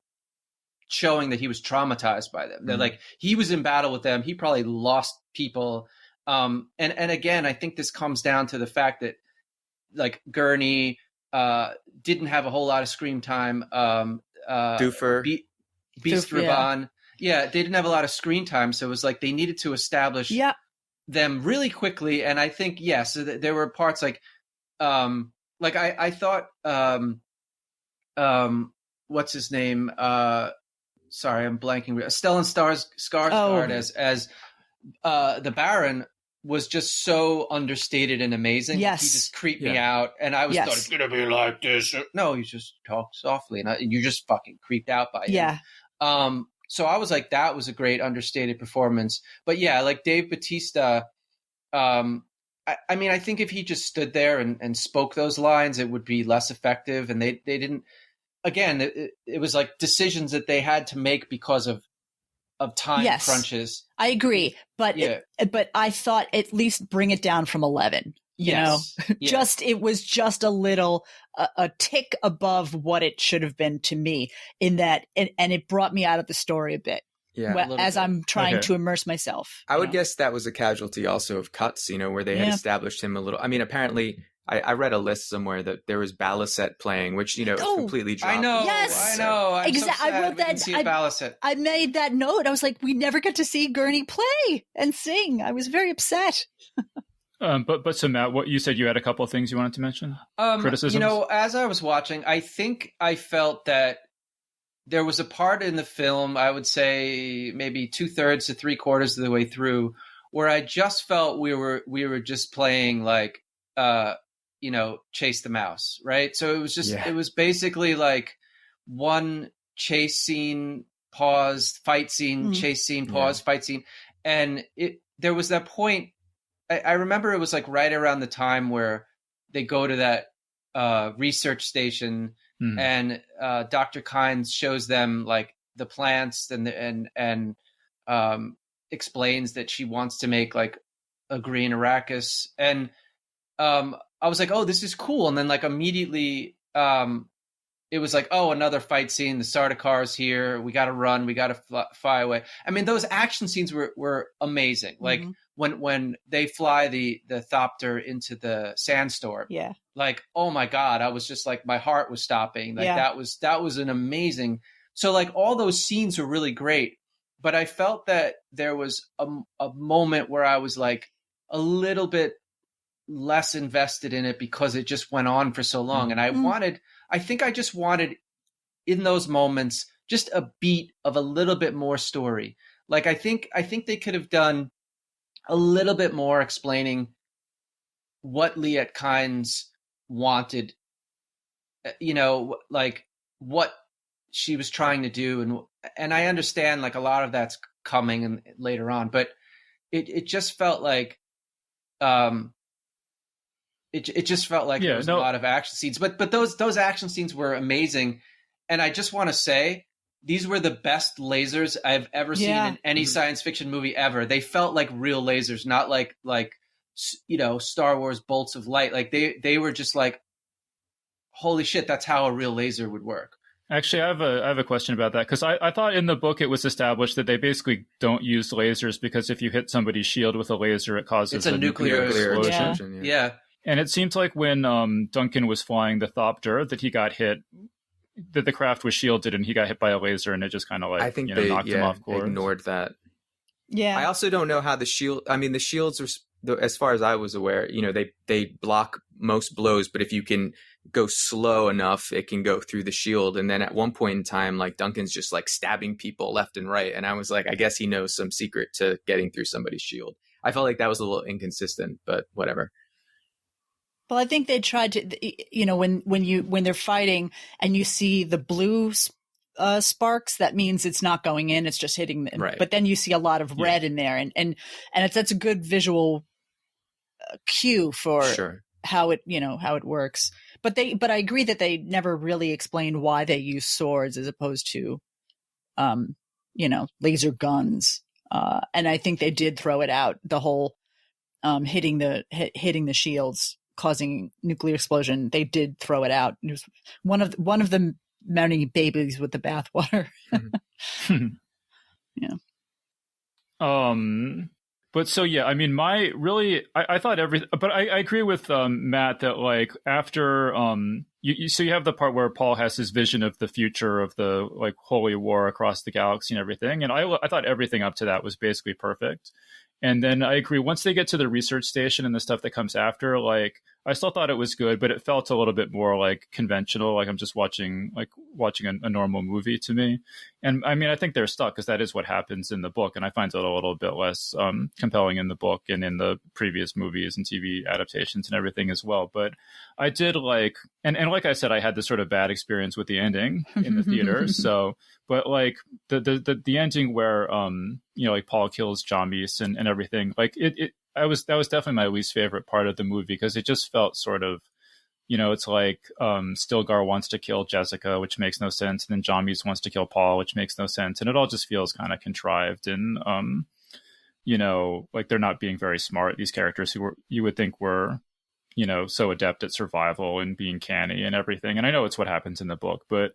showing that he was traumatized by them. That like he was in battle with them, he probably lost people, and again I think this comes down to the fact that like Gurney didn't have a whole lot of screen time. Doofer. Beast Raban. Yeah, they didn't have a lot of screen time, so it was like they needed to establish them really quickly. And I think so there were parts like I thought what's his name? Sorry, I'm blanking. Stellan Skarsgård as the Baron was just so understated and amazing. Yes. He just creeped me out. And I thought it's going to be like this. No, he just talked softly and you just fucking creeped out by him. Yeah. So I was like, that was a great understated performance. But yeah, like Dave Bautista, I mean, I think if he just stood there and spoke those lines, it would be less effective. And they didn't, again, it was like decisions that they had to make because of time crunches. I agree, but but I thought at least bring it down from 11. You know, it was just a little a tick above what it should have been to me in that, and it brought me out of the story a bit. Yeah, as I'm trying to immerse myself. I would guess that was a casualty also of cuts, where they had established him a little. I mean, apparently. I read a list somewhere that there was Balisette playing, which, is completely dropped. I know. Yes. I know. Exactly. I wrote that. Balisette. I made that note. I was like, we never get to see Gurney play and sing. I was very upset. So Matt, what you said, you had a couple of things you wanted to mention? Criticisms? As I was watching, I think I felt that there was a part in the film, I would say maybe 2/3 to 3/4 of the way through, where I just felt we were just playing like, chase the mouse, right? So it was just, it was basically like one chase scene, pause, fight scene, chase scene, pause, fight scene. And there was that point, I remember it was like right around the time where they go to that research station and Dr. Kynes shows them like the plants and explains that she wants to make like a green arrakis. And I was like, oh, this is cool. And then like immediately it was like, oh, another fight scene. The Sardakar's here. We got to run. We got to fly away. I mean, those action scenes were amazing. Like when they fly the Thopter into the sandstorm. Yeah. Like, oh my God, I was just like, my heart was stopping. Like that was an amazing. So like all those scenes were really great. But I felt that there was a moment where I was like a little bit less invested in it because it just went on for so long. And I think I just wanted in those moments, just a beat of a little bit more story. Like, I think they could have done a little bit more explaining what Liet Kynes wanted, like what she was trying to do. And I understand like a lot of that's coming and later on, but it just felt like, It just felt like there was a lot of action scenes, but those action scenes were amazing, and I just want to say these were the best lasers I've ever seen in any science fiction movie ever. They felt like real lasers, not like Star Wars bolts of light. Like they were just like, holy shit, that's how a real laser would work. Actually, I have a question about that, because I thought in the book it was established that they basically don't use lasers because if you hit somebody's shield with a laser, it causes It's a nuclear explosion. Yeah. And it seems like when Duncan was flying the Thopter that he got hit, that the craft was shielded and he got hit by a laser and it just kind of like, I think knocked him off course. Ignored that. Yeah. I also don't know how the shields are, as far as I was aware, they block most blows, but if you can go slow enough, it can go through the shield. And then at one point in time, like Duncan's just like stabbing people left and right. And I was like, I guess he knows some secret to getting through somebody's shield. I felt like that was a little inconsistent, but whatever. Well, I think they tried to, when they're fighting and you see the blue sparks, that means it's not going in; it's just hitting them. Right. But then you see a lot of red in there, and that's a good visual cue for how it works. But I agree that they never really explained why they use swords as opposed to, laser guns. And I think they did throw it out. The whole hitting the shields, causing nuclear explosion. They did throw it out. It was one of the many babies with the bathwater. Yeah. But so, yeah, I mean, I thought everything, but I agree with Matt that like after you have the part where Paul has his vision of the future of the like holy war across the galaxy and everything. And I thought everything up to that was basically perfect. And then I agree, once they get to the research station and the stuff that comes after, like I still thought it was good, but it felt a little bit more like conventional, like I'm just watching a normal movie to me. And I mean, I think they're stuck because that is what happens in the book, and I find it a little bit less compelling in the book and in the previous movies and TV adaptations and everything as well. But I did like, and like I said, I had this sort of bad experience with the ending in the theater. So, but like the ending where like Paul kills Jamis and everything, like that was definitely my least favorite part of the movie, because it just felt sort of, it's like Stilgar wants to kill Jessica, which makes no sense, and then Jamis wants to kill Paul, which makes no sense, and it all just feels kind of contrived and like they're not being very smart, these characters who you would think were so adept at survival and being canny and everything. And I know it's what happens in the book, but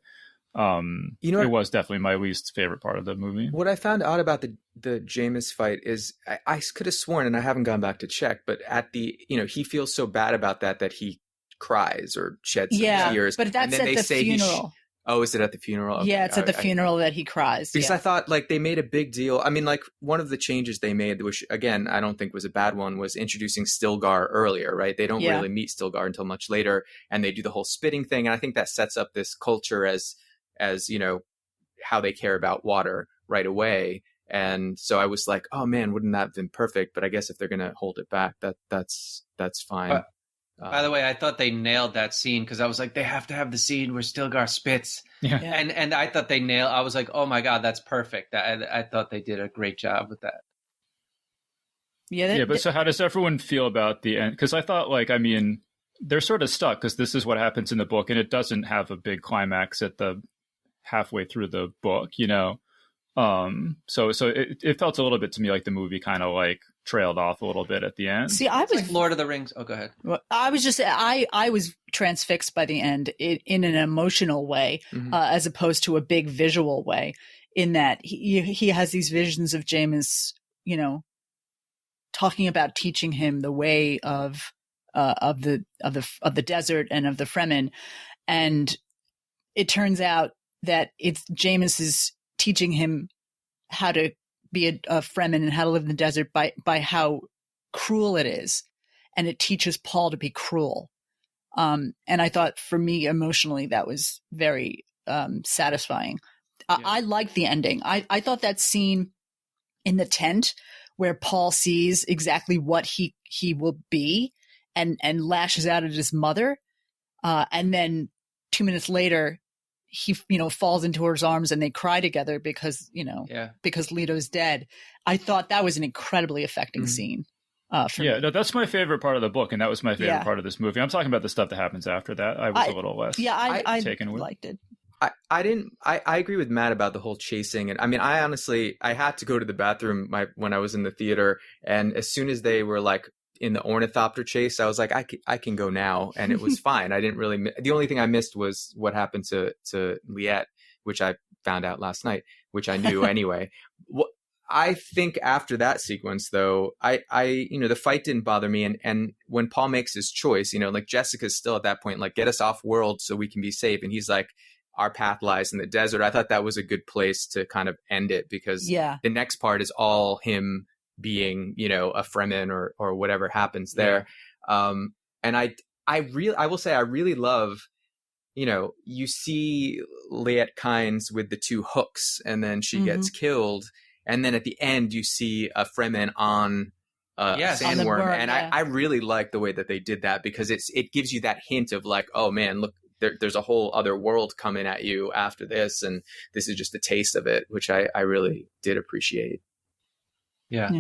it was definitely my least favorite part of the movie. What I found out about the Jamis fight is I could have sworn, and I haven't gone back to check, but at the he feels so bad about that he cries or sheds some tears. But that's at the funeral. Is it at the funeral? Okay. Yeah, it's at the funeral that he cries. Because I thought like they made a big deal. I mean, like one of the changes they made, which again I don't think was a bad one, was introducing Stilgar earlier. Right? They don't really meet Stilgar until much later, and they do the whole spitting thing, and I think that sets up this culture as how they care about water right away. And so I was like, oh man, wouldn't that have been perfect? But I guess if they're going to hold it back, that's fine. By the way, I thought they nailed that scene, because I was like, they have to have the scene where Stilgar spits. Yeah. And I thought I was like, oh my God, that's perfect. I thought they did a great job with that. Yeah. But so how does everyone feel about the end? Because I thought they're sort of stuck, because this is what happens in the book, and it doesn't have a big climax at the halfway through the book, so it felt a little bit to me like the movie kind of like trailed off a little bit at the end. See, I was like Lord of the Rings. Oh, go ahead. I was just I was transfixed by the end in an emotional way, as opposed to a big visual way. In that he has these visions of Jamis, talking about teaching him the way of the desert and of the Fremen, and it turns out that it's Jamis is teaching him how to be a Fremen and how to live in the desert by how cruel it is, and it teaches Paul to be cruel. And I thought, for me emotionally, that was very satisfying. Yeah. I liked the ending. I thought that scene in the tent where Paul sees exactly what he will be and lashes out at his mother, and then 2 minutes later he falls into her arms and they cry together because Leto's dead. I thought that was an incredibly affecting scene. No, that's my favorite part of the book, and that was my favorite part of this movie. I'm talking about the stuff that happens after that. I was a little less. Yeah, I liked it. I agree with Matt about the whole chasing. And I mean, I had to go to the bathroom when I was in the theater. And as soon as they were like in the ornithopter chase, I was like, I can go now. And it was fine. I didn't really, the only thing I missed was what happened to Liette, which I found out last night, which I knew anyway. I think after that sequence, though, the fight didn't bother me. And when Paul makes his choice, like Jessica's still at that point, like, get us off world so we can be safe. And he's like, our path lies in the desert. I thought that was a good place to kind of end it, because the next part is all him being, a Fremen or whatever happens there. And I will say, I really love, you see Liette Kynes with the two hooks, and then she gets killed. And then at the end, you see a Fremen on a sandworm. Worm, and I really like the way that they did that, because it gives you that hint of like, oh man, look, there's a whole other world coming at you after this. And this is just a taste of it, which I really did appreciate. Yeah.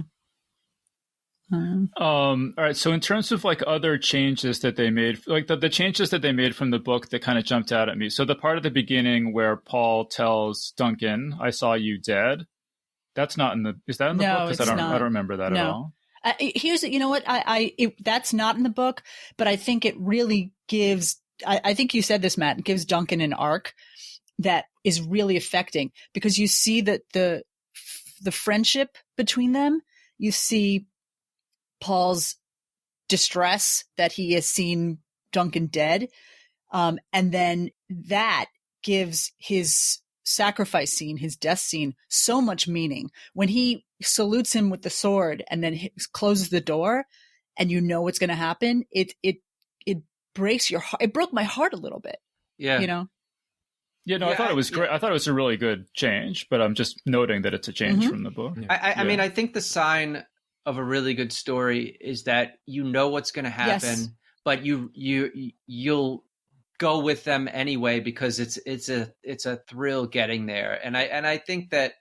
All right. So in terms of like other changes that they made, like the changes that they made from the book that kind of jumped out at me. So the part at the beginning where Paul tells Duncan, I saw you dead. That's not in the, is that in the book? Because I don't remember that at all. Here's, you know what? That's not in the book, but I think it really gives, I think you said this, Matt, it gives Duncan an arc that is really affecting, because you see that the friendship between them, you see Paul's distress that he has seen Duncan dead. And then that gives his sacrifice scene, his death scene, so much meaning. When he salutes him with the sword and then closes the door, and you know what's going to happen, it breaks your heart. It broke my heart a little bit. Yeah. I thought it was great. I thought it was a really good change, but I'm just noting that it's a change from the book. I mean, I think the sign of a really good story is that you know what's going to happen, but you'll go with them anyway, because it's a thrill getting there. And I think that,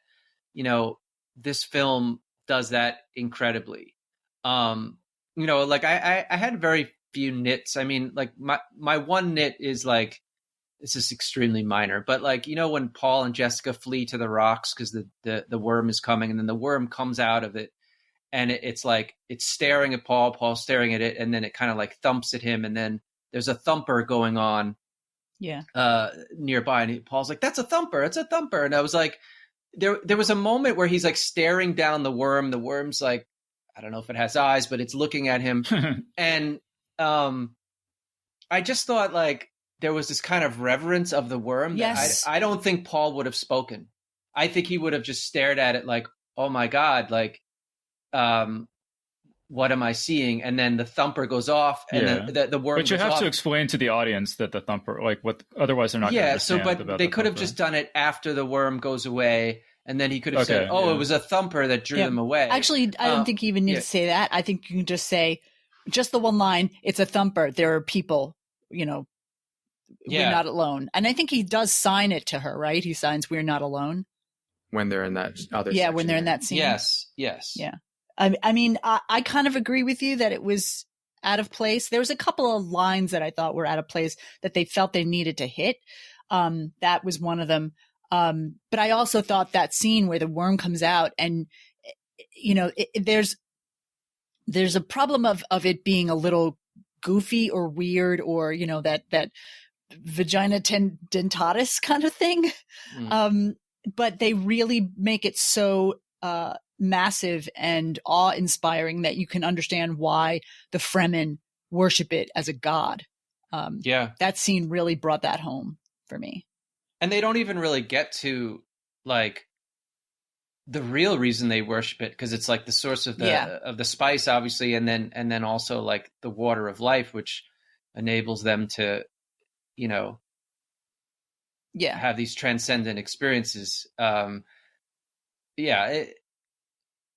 this film does that incredibly. Like I had very few nits. I mean, like my one nit is like, this is extremely minor, but like, when Paul and Jessica flee to the rocks because the worm is coming, and then the worm comes out of it, and it's like, it's staring at Paul's staring at it, and then it kind of like thumps at him, and then there's a thumper going on nearby, and Paul's like, that's a thumper, it's a thumper. And I was like, there was a moment where he's like staring down the worm's like, I don't know if it has eyes, but it's looking at him. And I just thought like there was this kind of reverence of the worm that I don't think Paul would have spoken. I think he would have just stared at it like, oh my God, like what am I seeing? And then the thumper goes off, and then the worm. But you have off. to explain to the audience that the thumper, like what, otherwise they're not. going to understand but they could have just done it after the worm goes away, and then he could have said, "Oh, it was a thumper that drew them away." Actually, I don't think you even need to say that. I think you can just say, just the one line: "It's a thumper. There are people. We're not alone." And I think he does sign it to her, right? He signs, "We're not alone." When they're in that other section, when they're in that scene. Yes. Yeah. I mean, I kind of agree with you that it was out of place. There was a couple of lines that I thought were out of place that they felt they needed to hit. That was one of them. But I also thought that scene where the worm comes out, and, there's a problem of it being a little goofy or weird, or, that vagina dentatus kind of thing. But they really make it so massive and awe-inspiring that you can understand why the Fremen worship it as a god. That scene really brought that home for me. And they don't even really get to like the real reason they worship it, because it's like the source of the spice, obviously, and then also like the water of life, which enables them to, have these transcendent experiences.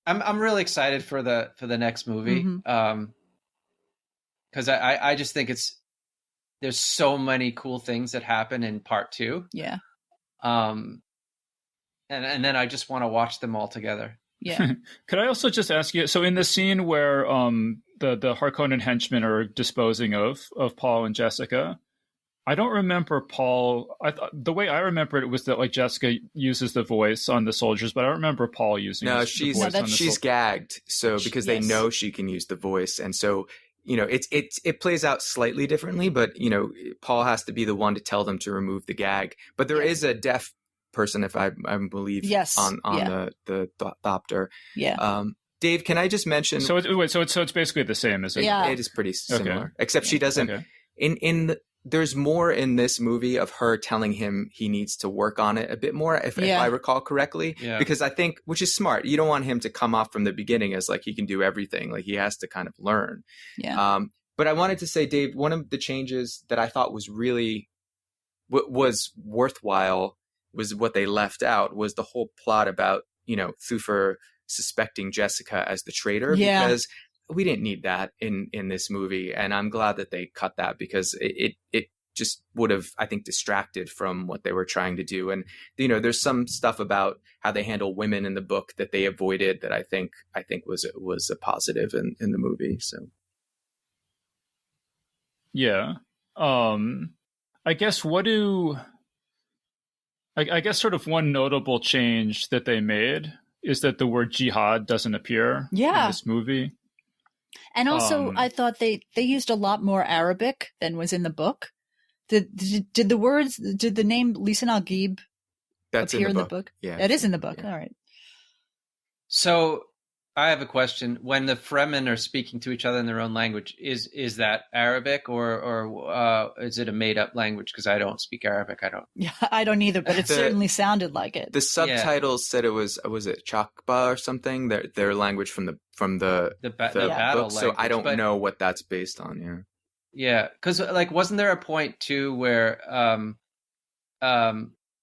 I'm really excited for the next movie, because I just think there's so many cool things that happen in part 2. Yeah. And then I just want to watch them all together. Yeah. Could I also just ask you? So in the scene where the Harkonnen henchmen are disposing of Paul and Jessica, I don't remember Paul. The way I remember it was that like Jessica uses the voice on the soldiers, but I don't remember Paul using. No, the she's voice on the she's gagged, so because they Yes. know she can use the voice, and so it plays out slightly differently. But Paul has to be the one to tell them to remove the gag. But there is a deaf person, if I believe, Yes. on the Thopter. Yeah. Dave, can I just mention? So it's basically the same, is it? Yeah. It is pretty similar, Okay. except she doesn't. Okay. There's more in this movie of her telling him he needs to work on it a bit more, if I recall correctly. Yeah. Because I think, which is smart, you don't want him to come off from the beginning as like he can do everything. Like he has to kind of learn. Yeah. But I wanted to say, Dave, one of the changes that I thought was really was worthwhile was what they left out was the whole plot about Thufir suspecting Jessica as the traitor. Yeah. Because we didn't need that in this movie, and I'm glad that they cut that because it just would have, I think, distracted from what they were trying to do. And there's some stuff about how they handle women in the book that they avoided that I think was a positive in the movie. So yeah, I guess I guess sort of one notable change that they made is that the word jihad doesn't appear in this movie. And also, I thought they used a lot more Arabic than was in the book. Did the name Lisan al-Gaib appear in the book? Yeah. It is in the book. Yeah. All right. So I have a question. When the Fremen are speaking to each other in their own language, is that Arabic or is it a made up language? Because I don't speak Arabic. I don't. Yeah, I don't either, but it certainly sounded like it. The subtitles said it was it Chakba or something? Their language from the battle book. So I don't language, know what that's based on. Yeah. Yeah, because like, wasn't there a point too where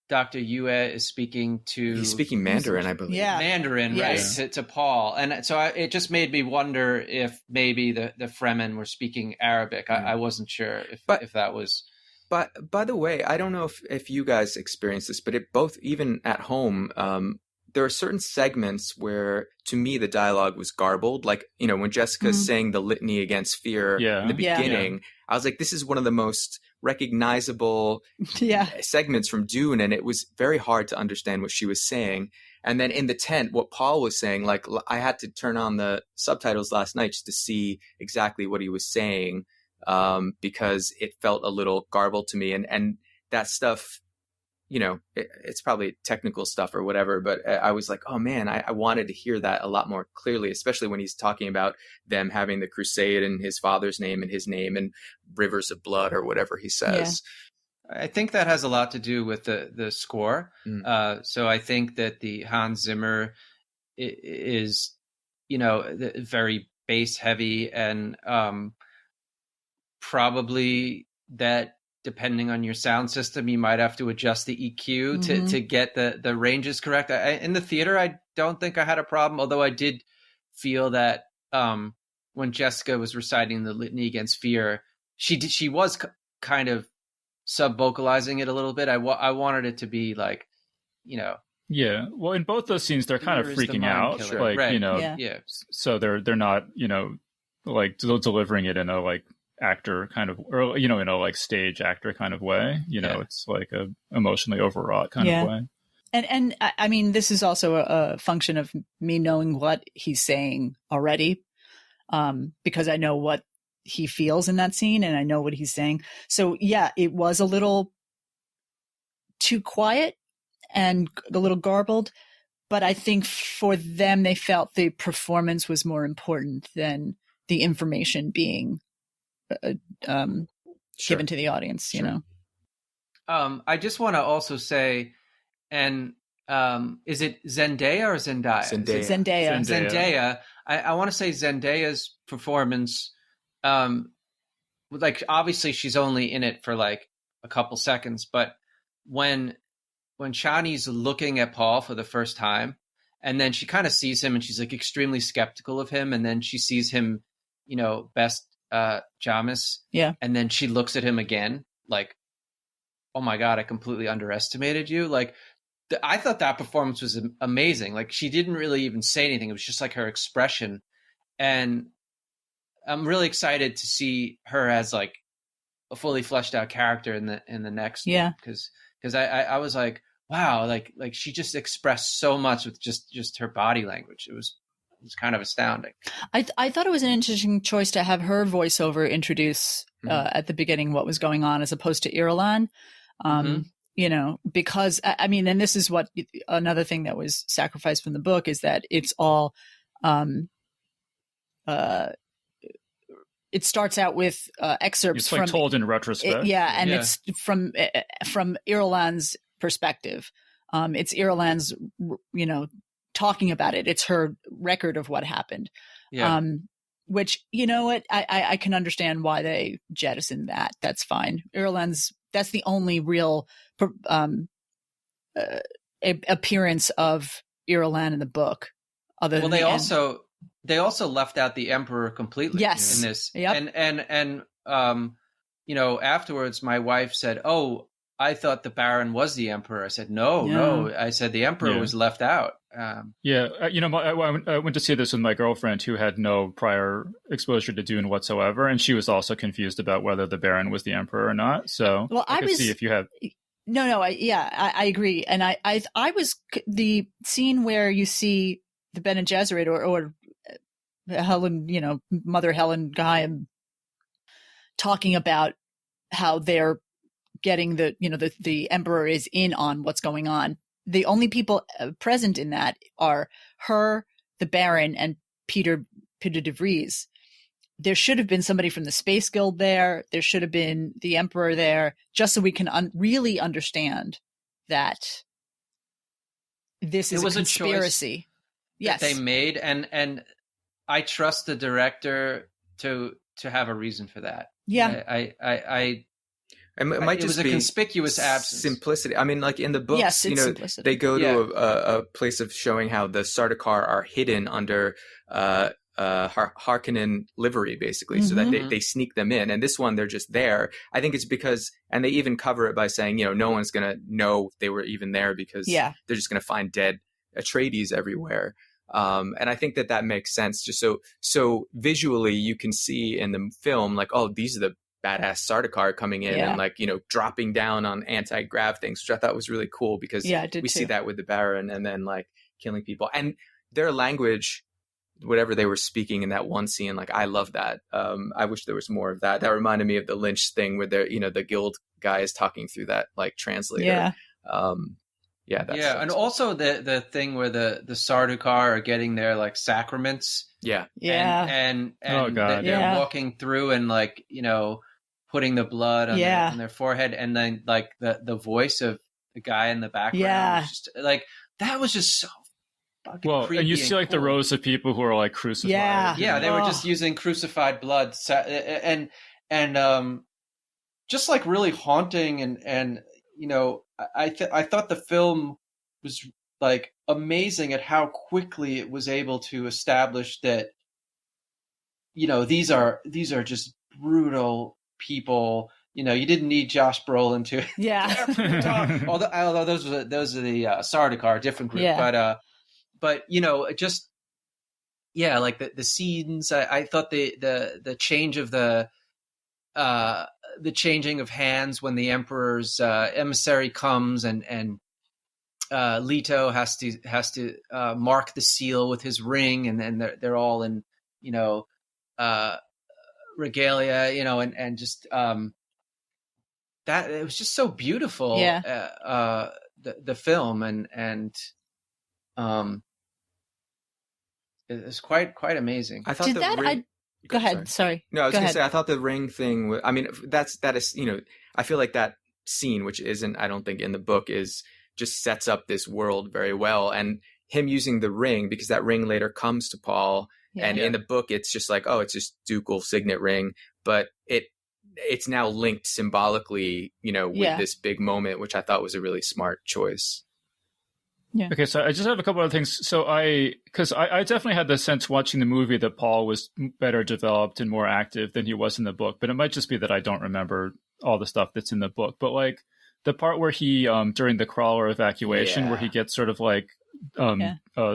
Dr. Yue is speaking to... He's speaking Mandarin, I believe. Yeah. Mandarin, Yes. right, to Paul. And so it just made me wonder if maybe the Fremen were speaking Arabic. I wasn't sure if that was... But by the way, I don't know if you guys experienced this, but even at home, there are certain segments where, to me, the dialogue was garbled. Like, when Jessica's saying the litany against fear in the beginning, I was like, this is one of the most recognizable segments from Dune, and it was very hard to understand what she was saying. And then in the tent, what Paul was saying, like, I had to turn on the subtitles last night just to see exactly what he was saying, because it felt a little garbled to me. And that stuff, it's probably technical stuff or whatever, but I was like, oh man, I wanted to hear that a lot more clearly, especially when he's talking about them having the crusade and his father's name and his name and rivers of blood or whatever he says. I think that has a lot to do with the score. So I think that the Hans Zimmer is, very bass heavy, and probably that, depending on your sound system, you might have to adjust the EQ to get the ranges correct. In the theater, I don't think I had a problem, although I did feel that when Jessica was reciting the litany against fear, she was kind of sub-vocalizing it a little bit. I wanted it to be like, Yeah. Well, in both those scenes, they're kind of freaking out. Killer. Like, Right. So they're not, like delivering it in a like actor kind of, or in a like stage actor kind of way. It's like a emotionally overwrought kind of way. And I mean, this is also a function of me knowing what he's saying already, because I know what he feels in that scene and I know what he's saying. So yeah, it was a little too quiet and a little garbled, but I think for them, they felt the performance was more important than the information being given to the audience, I just want to also say, and is it Zendaya or Zendaya? Zendaya. I want to say Zendaya's performance, like obviously she's only in it for like a couple seconds, but when Shani's looking at Paul for the first time, and then she kind of sees him and she's like extremely skeptical of him, and then she sees him, best Jamis. Yeah. And then she looks at him again, like, oh my God, I completely underestimated you. Like, I thought that performance was amazing. Like, she didn't really even say anything. It was just like her expression. And I'm really excited to see her as like a fully fleshed out character in the next Yeah. one, because I was like, wow, like she just expressed so much with just her body language. It was kind of astounding. I thought it was an interesting choice to have her voiceover introduce at the beginning what was going on, as opposed to Irulan. You know, because I mean, and this is what another thing that was sacrificed from the book is that it's all, it starts out with excerpts it's like from told in retrospect. It's from Irulan's perspective. It's Irulan's, you know, talking about it. It's her record of what happened. Yeah. Which, you know what, I can understand why they jettisoned that. That's fine. That's the only real appearance of Irulan in the book. Other than they also left out the Emperor completely. Yes. In this. Yep. And you know, afterwards my wife said, "Oh, I thought the Baron was the Emperor." I said, No. I said the Emperor was left out. You know, I went to see this with my girlfriend who had no prior exposure to Dune whatsoever, and she was also confused about whether the Baron was the Emperor or not. So, well, I could see if you have. I agree, and I was the scene where you see the Bene Gesserit or Helen, you know, Mother Helen Gaim talking about how they're getting the Emperor is in on what's going on. The only people present in that are her, the Baron, and Peter de Vries. There should have been somebody from the Space Guild there. There should have been the Emperor there, just so we can really understand that this is a conspiracy. That they made, and I trust the director to have a reason for that. Yeah, It might it was just a be conspicuous absence. Simplicity. I mean, like in the books, you know, simplicity. they go to a place of showing how the Sardaukar are hidden under Harkonnen livery, basically, so that they sneak them in. And this one, they're just there. I think it's because, and they even cover it by saying, you know, no one's going to know they were even there because they're just going to find dead Atreides everywhere. And I think that makes sense. Just so visually, you can see in the film, like, oh, these are the badass Sardaukar coming in and, like, you know, dropping down on anti-grav things, which I thought was really cool because we see that with the Baron and then, like, killing people. And their language, whatever they were speaking in that one scene, like, I love that. I wish there was more of that. That reminded me of the Lynch thing where they're, you know, the guild guy is talking through that, like, translator. And also the thing where the Sardaukar are getting their, like, sacraments. And they're walking through and, like, you know, putting the blood on their forehead, and then, like, the voice of the guy in the background was just, like, that was just so fucking creepy. And you see, like, cool. The rows of people who are, like, crucified. They were just using crucified blood, and just, like, really haunting, and you know, I thought the film was, like, amazing at how quickly it was able to establish that, you know, these are just brutal people. You know, you didn't need Josh Brolin to although those are the Sardaukar, different group, but you know, just like the scenes. I thought the change of the changing of hands when the Emperor's emissary comes and Leto has to mark the seal with his ring, and then they're all in, you know, regalia, you know, and just that it was just so beautiful. The film and it's quite amazing. I thought Go ahead. Sorry. No, I was going to say, I thought the ring thing, I mean, that is, you know, I feel like that scene, which isn't, I don't think, in the book, is just sets up this world very well. And him using the ring, because that ring later comes to Paul. And in the book, it's just like, oh, it's just ducal signet ring. But it's now linked symbolically, you know, with this big moment, which I thought was a really smart choice. Yeah. Okay, so I just have a couple other things. So because I definitely had the sense watching the movie that Paul was better developed and more active than he was in the book. But it might just be that I don't remember all the stuff that's in the book. But, like, the part where he, during the crawler evacuation, where he gets sort of, like,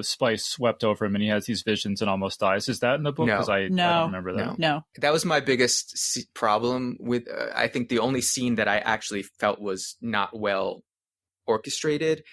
spice swept over him and he has these visions and almost dies. Is that in the book? No. Because I don't remember that. No. That was my biggest problem with, I think the only scene that I actually felt was not well orchestrated.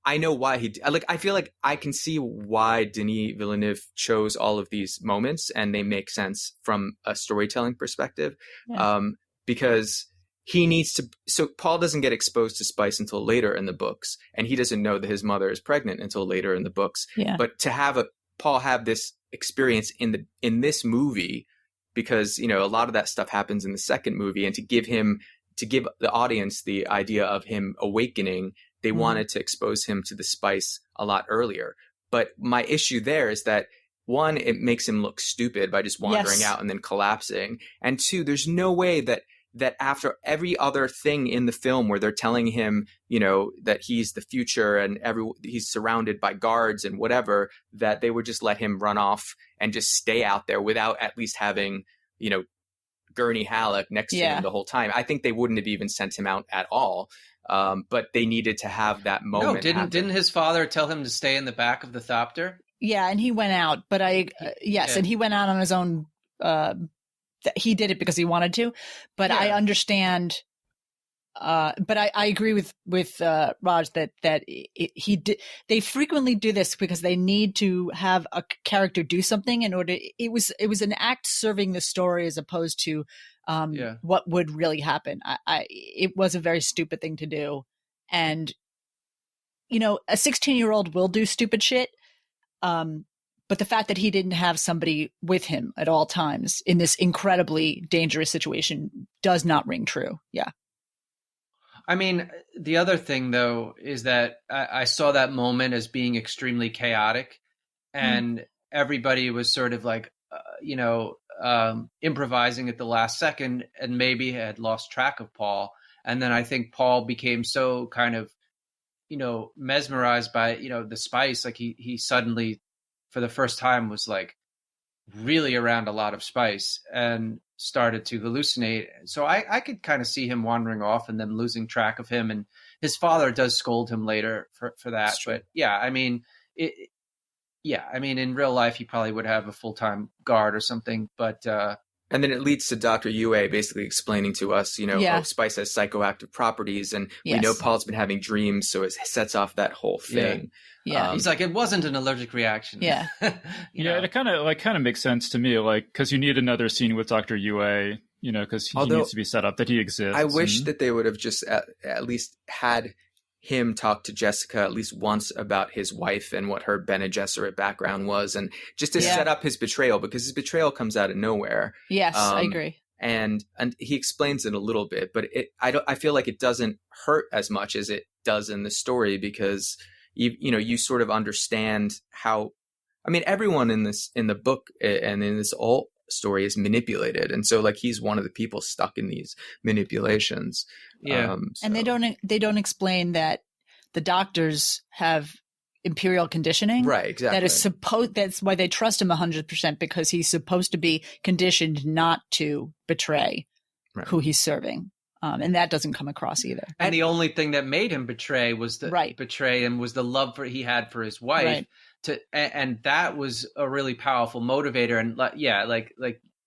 I know why I feel like I can see why Denis Villeneuve chose all of these moments, and they make sense from a storytelling perspective. Yeah. Because he needs to, so Paul doesn't get exposed to spice until later in the books, and he doesn't know that his mother is pregnant until later in the books. Yeah. But to have Paul have this experience in this movie, because, a lot of that stuff happens in the second movie, and to give the audience the idea of him awakening, they wanted to expose him to the spice a lot earlier. But my issue there is that, one, it makes him look stupid by just wandering out and then collapsing. And two, there's no way that after every other thing in the film where they're telling him, that he's the future and he's surrounded by guards and whatever, that they would just let him run off and just stay out there without at least having, Gurney Halleck next to him the whole time. I think they wouldn't have even sent him out at all. But they needed to have that moment. No, didn't his father tell him to stay in the back of the thopter? Yeah, and he went out, but and he went out on his own. He did it because he wanted to, but I understand. But I agree with Raj that he did. They frequently do this because they need to have a character do something in order. It was an act serving the story as opposed to what would really happen. It was a very stupid thing to do, and a 16-year-old will do stupid shit. But the fact that he didn't have somebody with him at all times in this incredibly dangerous situation does not ring true. Yeah. I mean, the other thing, though, is that I saw that moment as being extremely chaotic, and everybody was sort of like, improvising at the last second, and maybe had lost track of Paul. And then I think Paul became so kind of, mesmerized by, the spice. Like he suddenly, for the first time, was like really around a lot of spice and started to hallucinate. So I could kind of see him wandering off and then losing track of him. And his father does scold him later for that. But yeah, I mean, in real life, he probably would have a full-time guard or something. But and then it leads to Dr. Yue basically explaining to us, spice has psychoactive properties, and we know Paul's been having dreams, so it sets off that whole thing. Yeah. He's like, it wasn't an allergic reaction. Yeah. It kind of makes sense to me, because you need another scene with Dr. Yue, because he needs to be set up that he exists. I wish that they would have just at least had him talk to Jessica at least once about his wife and what her Bene Gesserit background was, and just to set up his betrayal, because his betrayal comes out of nowhere. Yes, I agree. And he explains it a little bit, but I feel like it doesn't hurt as much as it does in the story, because you sort of understand how, everyone in the book and in this whole story is manipulated, and so he's one of the people stuck in these manipulations. And they don't explain that the doctors have imperial conditioning, right? Exactly. That's why they trust him 100%, because he's supposed to be conditioned not to betray who he's serving. And that doesn't come across either. And the only thing that made him betray was betray him was the love he had for his wife. And that was a really powerful motivator. And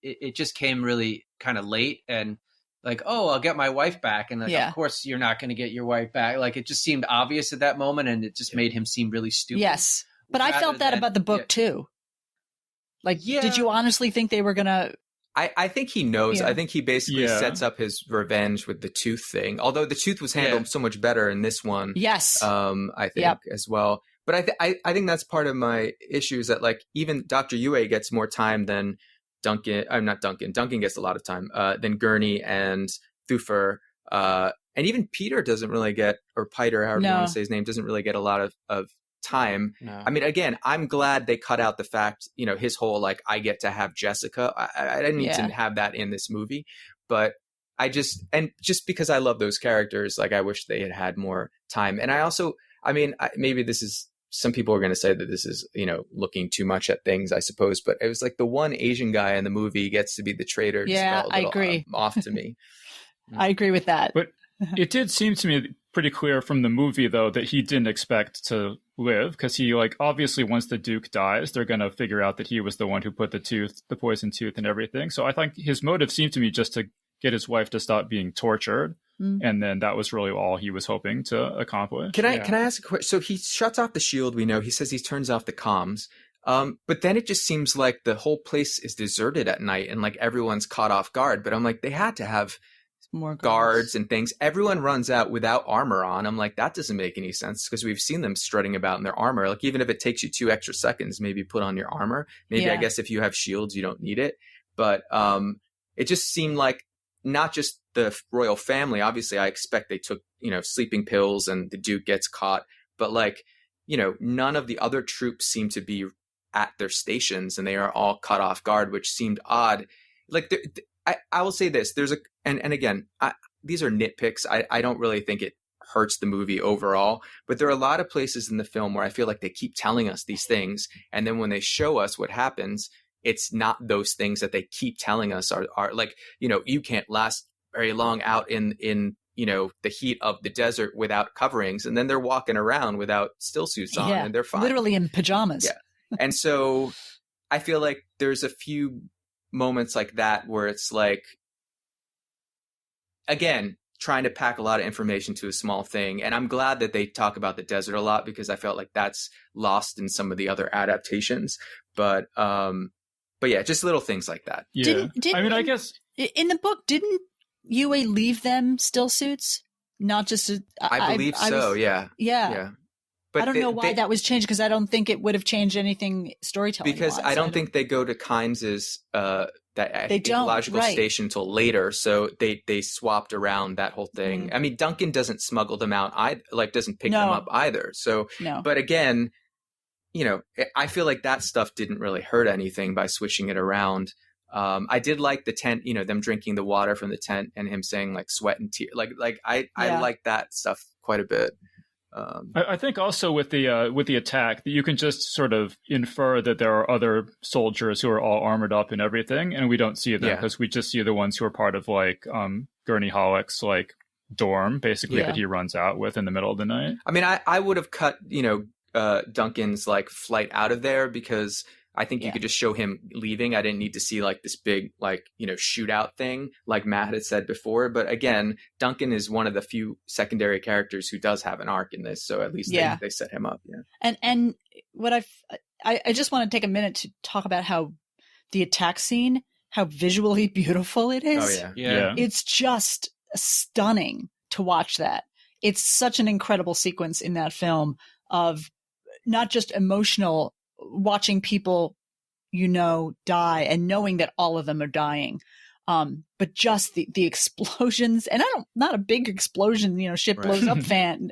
it just came really kind of late, and I'll get my wife back. And of course you're not going to get your wife back. It just seemed obvious at that moment, and it just made him seem really stupid. Yes. But I felt that about the book too. Did you honestly think they were going to? I think he knows. I think he basically sets up his revenge with the tooth thing. Although the tooth was handled so much better in this one. Yes. I think as well. But I think that's part of my issue, is that even Dr. Yue gets more time than Duncan. I'm not Duncan. Duncan gets a lot of time than Gurney and Thufir. And even Peter doesn't really get, or Piter, however you want to say his name, doesn't really get a lot of time. No. Again, I'm glad they cut out the fact, his whole I get to have Jessica. I didn't need to have that in this movie, but just because I love those characters, I wish they had more time. And I also, maybe this is, some people are going to say that this is, looking too much at things, I suppose, but it was the one Asian guy in the movie gets to be the traitor. Yeah, I agree. Off to me. I agree with that. But it did seem to me pretty clear from the movie, though, that he didn't expect to live, because he like obviously once the Duke dies, they're gonna figure out that he was the one who put the poison tooth and everything. So I think his motive seemed to me just to get his wife to stop being tortured. And then that was really all he was hoping to accomplish. Can I ask a question? So he shuts off the shield, we know. He says he turns off the comms. But then it just seems like the whole place is deserted at night and like everyone's caught off guard. But I'm like, they had to have more guards and things. Everyone runs out without armor on. I'm like, that doesn't make any sense, because we've seen them strutting about in their armor. Like, even if it takes you 2 extra seconds, maybe put on your armor. Maybe I guess if you have shields, you don't need it. But it just seemed like not just the royal family. Obviously, I expect they took, sleeping pills and the Duke gets caught. But like, none of the other troops seem to be at their stations, and they are all caught off guard, which seemed odd. Like, I will say this: there's and again, these are nitpicks. I don't really think it hurts the movie overall, but there are a lot of places in the film where I feel like they keep telling us these things, and then when they show us what happens, it's not those things that they keep telling us are like, you can't last very long out in the heat of the desert without coverings, and then they're walking around without still suits on, and they're fine, literally in pajamas. Yeah. And so I feel like there's a few moments like that where it's like, again, trying to pack a lot of information to a small thing. And I'm glad that they talk about the desert a lot, because I felt like that's lost in some of the other adaptations. But yeah, just little things like that. Yeah. I guess in the book, didn't Yue leave them still suits? Not just I believe so. Yeah. But I don't know why that was changed, because I don't think it would have changed anything storytelling. Because I don't think they go to Kynes's ecological station till later, so they swapped around that whole thing. I mean, Duncan doesn't smuggle them out, doesn't pick them up either. So, but again, I feel like that stuff didn't really hurt anything by switching it around. I did like the tent, them drinking the water from the tent and him saying like sweat and tears. I like that stuff quite a bit. I think also with the attack, that you can just sort of infer that there are other soldiers who are all armored up and everything, and we don't see them because we just see the ones who are part of like Gurney Halleck's like dorm, basically, that he runs out with in the middle of the night. I mean, I would have cut Duncan's like flight out of there, because I think you could just show him leaving. I didn't need to see like this big, like, shootout thing like Matt had said before. But again, Duncan is one of the few secondary characters who does have an arc in this. So at least they set him up. Yeah. And what I just want to take a minute to talk about how the attack scene, how visually beautiful it is. Oh, yeah. It's just stunning to watch that. It's such an incredible sequence in that film of not just emotional, watching people, die and knowing that all of them are dying. But just the explosions, and not a big explosion, ship blows up fan.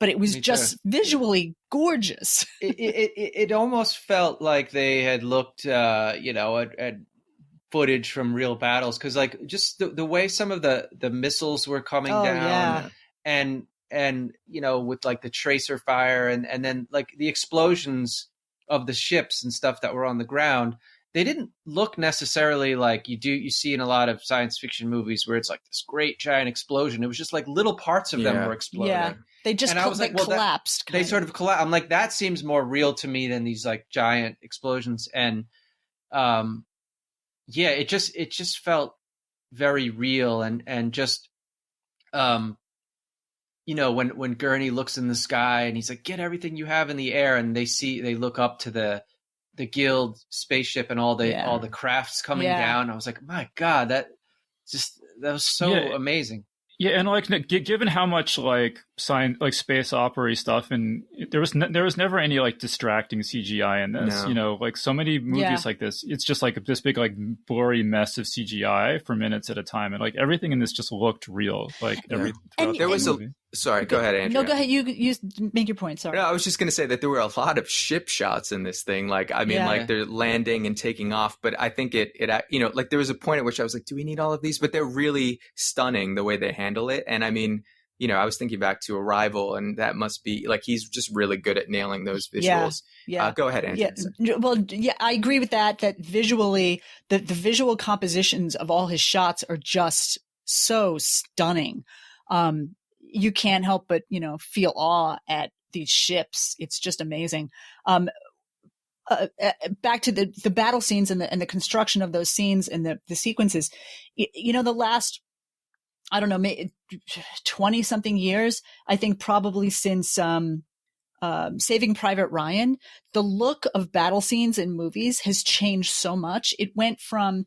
But it was just visually gorgeous. It almost felt like they had looked, at footage from real battles. 'Cause like just the way some of the missiles were coming down and with like the tracer fire and then like the explosions of the ships and stuff that were on the ground, they didn't look necessarily like you see in a lot of science fiction movies where it's like this great giant explosion. It was just like little parts of them were exploding. Yeah, they just collapsed. They sort of collapsed. I'm like, that seems more real to me than these like giant explosions. And it just felt very real and just when Gurney looks in the sky and he's like, get everything you have in the air, and they look up to the guild spaceship and all the crafts coming down. I was like, my God, that was so amazing. Yeah, and like given how much like space opera stuff, and there was never any like distracting CGI in this. No. Like so many movies like this, it's just like this big like blurry mess of CGI for minutes at a time, and like everything in this just looked real. Like there was Sorry, go ahead, Andrea. No, go ahead. You make your point. Sorry. No, I was just going to say that there were a lot of ship shots in this thing. Like, I mean, like they're landing and taking off. But I think it like there was a point at which I was like, do we need all of these? But they're really stunning the way they handle it. And I mean, I was thinking back to Arrival, and that must be like he's just really good at nailing those visuals. Yeah. Go ahead, Andrea. Yeah. Well, I agree with that. That visually, the visual compositions of all his shots are just so stunning. You can't help but, feel awe at these ships. It's just amazing. Back to the battle scenes and the construction of those scenes and the sequences, the last, I don't know, maybe 20 something years, I think probably since, Saving Private Ryan, the look of battle scenes in movies has changed so much. It went from,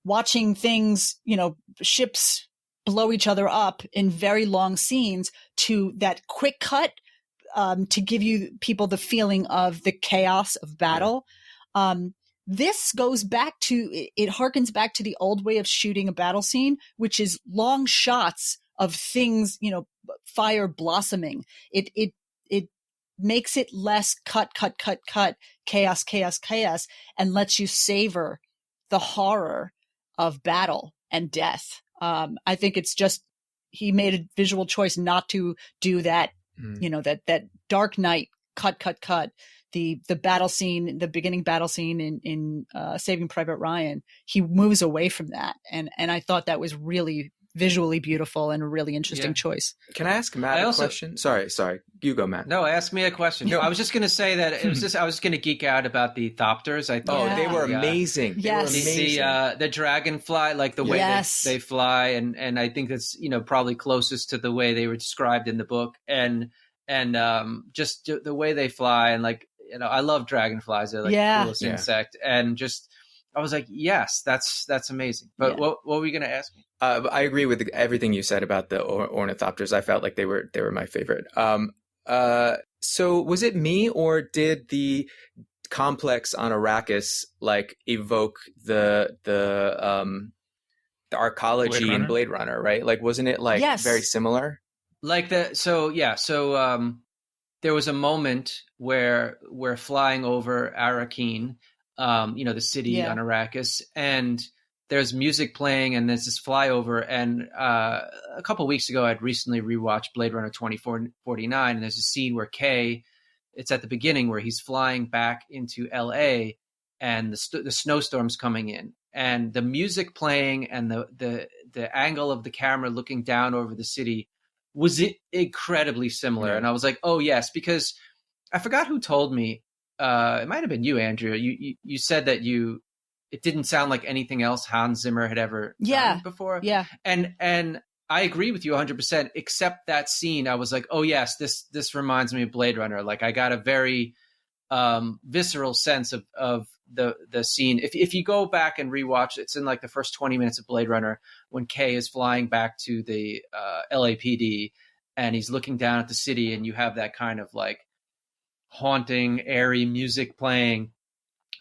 watching things, ships blow each other up in very long scenes to that quick cut, to give you people the feeling of the chaos of battle. This goes back to, it harkens back to the old way of shooting a battle scene, which is long shots of things, fire blossoming. It makes it less cut, chaos, and lets you savor the horror of battle and death. I think it's just, he made a visual choice not to do that, that Dark Knight cut, the battle scene, the beginning battle scene in Saving Private Ryan. He moves away from that. And I thought that was really visually beautiful and a really interesting choice. Can I ask Matt a question? Sorry. You go, Matt. No, ask me a question. No, I was just going to say that it was just, I was going to geek out about the Thopters. I thought they were amazing. Yes. The dragonfly, like the way they fly. And I think that's, probably closest to the way they were described in the book. And just the way they fly, and like, I love dragonflies. They're like the coolest insect. And just, I was like, yes, that's amazing. But what were you going to ask me? I agree with everything you said about the ornithopters. I felt like they were my favorite. So was it me, or did the complex on Arrakis like evoke the arcology in Blade Runner, right? Like, wasn't it like very similar? Like so there was a moment where we're flying over Arrakeen, the city on Arrakis, and there's music playing, and there's this flyover. And a couple of weeks ago, I'd recently rewatched Blade Runner 2049, and there's a scene where Kay, it's at the beginning, where he's flying back into LA, and the snowstorm's coming in, and the music playing, and the angle of the camera looking down over the city was incredibly similar. And I was like, oh yes, because I forgot who told me. It might have been you, Andrea. You said that it didn't sound like anything else Hans Zimmer had ever done before. Yeah. And I agree with you 100%, except that scene. I was like, oh yes, this reminds me of Blade Runner. Like, I got a very visceral sense of the scene. If you go back and rewatch, it's in like the first 20 minutes of Blade Runner, when Kay is flying back to the LAPD, and he's looking down at the city, and you have that kind of like haunting, airy music playing.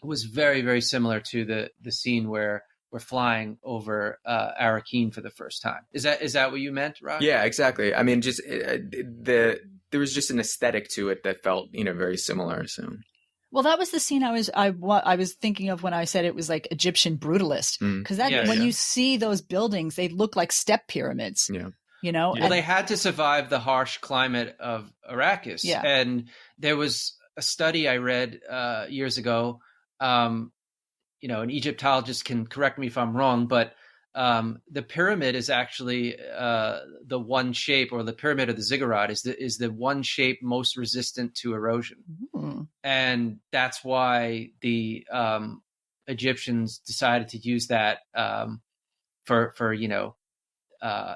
It was very, very similar to the scene where we're flying over Arrakeen for the first time. Is that what you meant, Raj? Yeah, exactly. I mean, just there was just an aesthetic to it that felt, very similar. So, well, that was the scene I was thinking of when I said it was like Egyptian brutalist, because when you see those buildings, they look like step pyramids. Yeah. Well, they had to survive the harsh climate of Arrakis. Yeah. And there was a study I read years ago. An Egyptologist can correct me if I'm wrong, but the pyramid is actually the one shape, or the pyramid of the ziggurat is the one shape most resistant to erosion. And that's why the Egyptians decided to use that for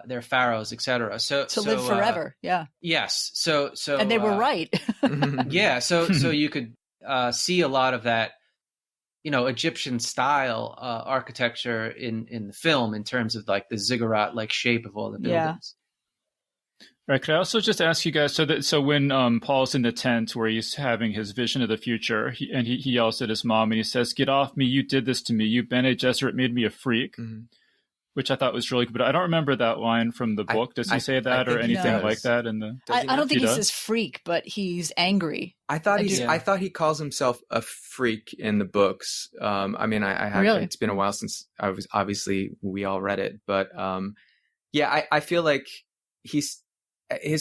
their pharaohs, etc. So to live forever. Yes. So and they were right. Yeah. So you could see a lot of that, Egyptian style architecture in the film, in terms of like the ziggurat like shape of all the buildings. Right. Could I also just ask you guys, so when Paul's in the tent where he's having his vision of the future, he yells at his mom and he says, "Get off me! You did this to me. You Bene Gesserit made me a freak." Mm-hmm. Which I thought was really good, but I don't remember that line from the book. Does he say that or anything like that in the? I don't think he says freak, but he's angry. I thought he calls himself a freak in the books. I mean, I have. Really? It's been a while since we all read it, but I feel like his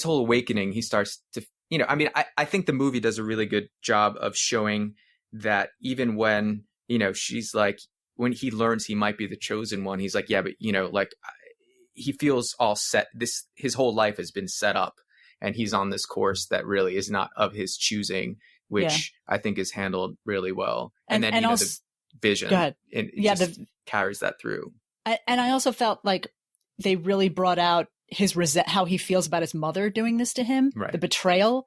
whole awakening. He starts to, I think the movie does a really good job of showing that even when she's like, when he learns he might be the chosen one, he's like, yeah, but he feels all set. His whole life has been set up, and he's on this course that really is not of his choosing, which I think is handled really well. And then also, the vision, and it carries that through. And I also felt like they really brought out his how he feels about his mother doing this to him, the betrayal,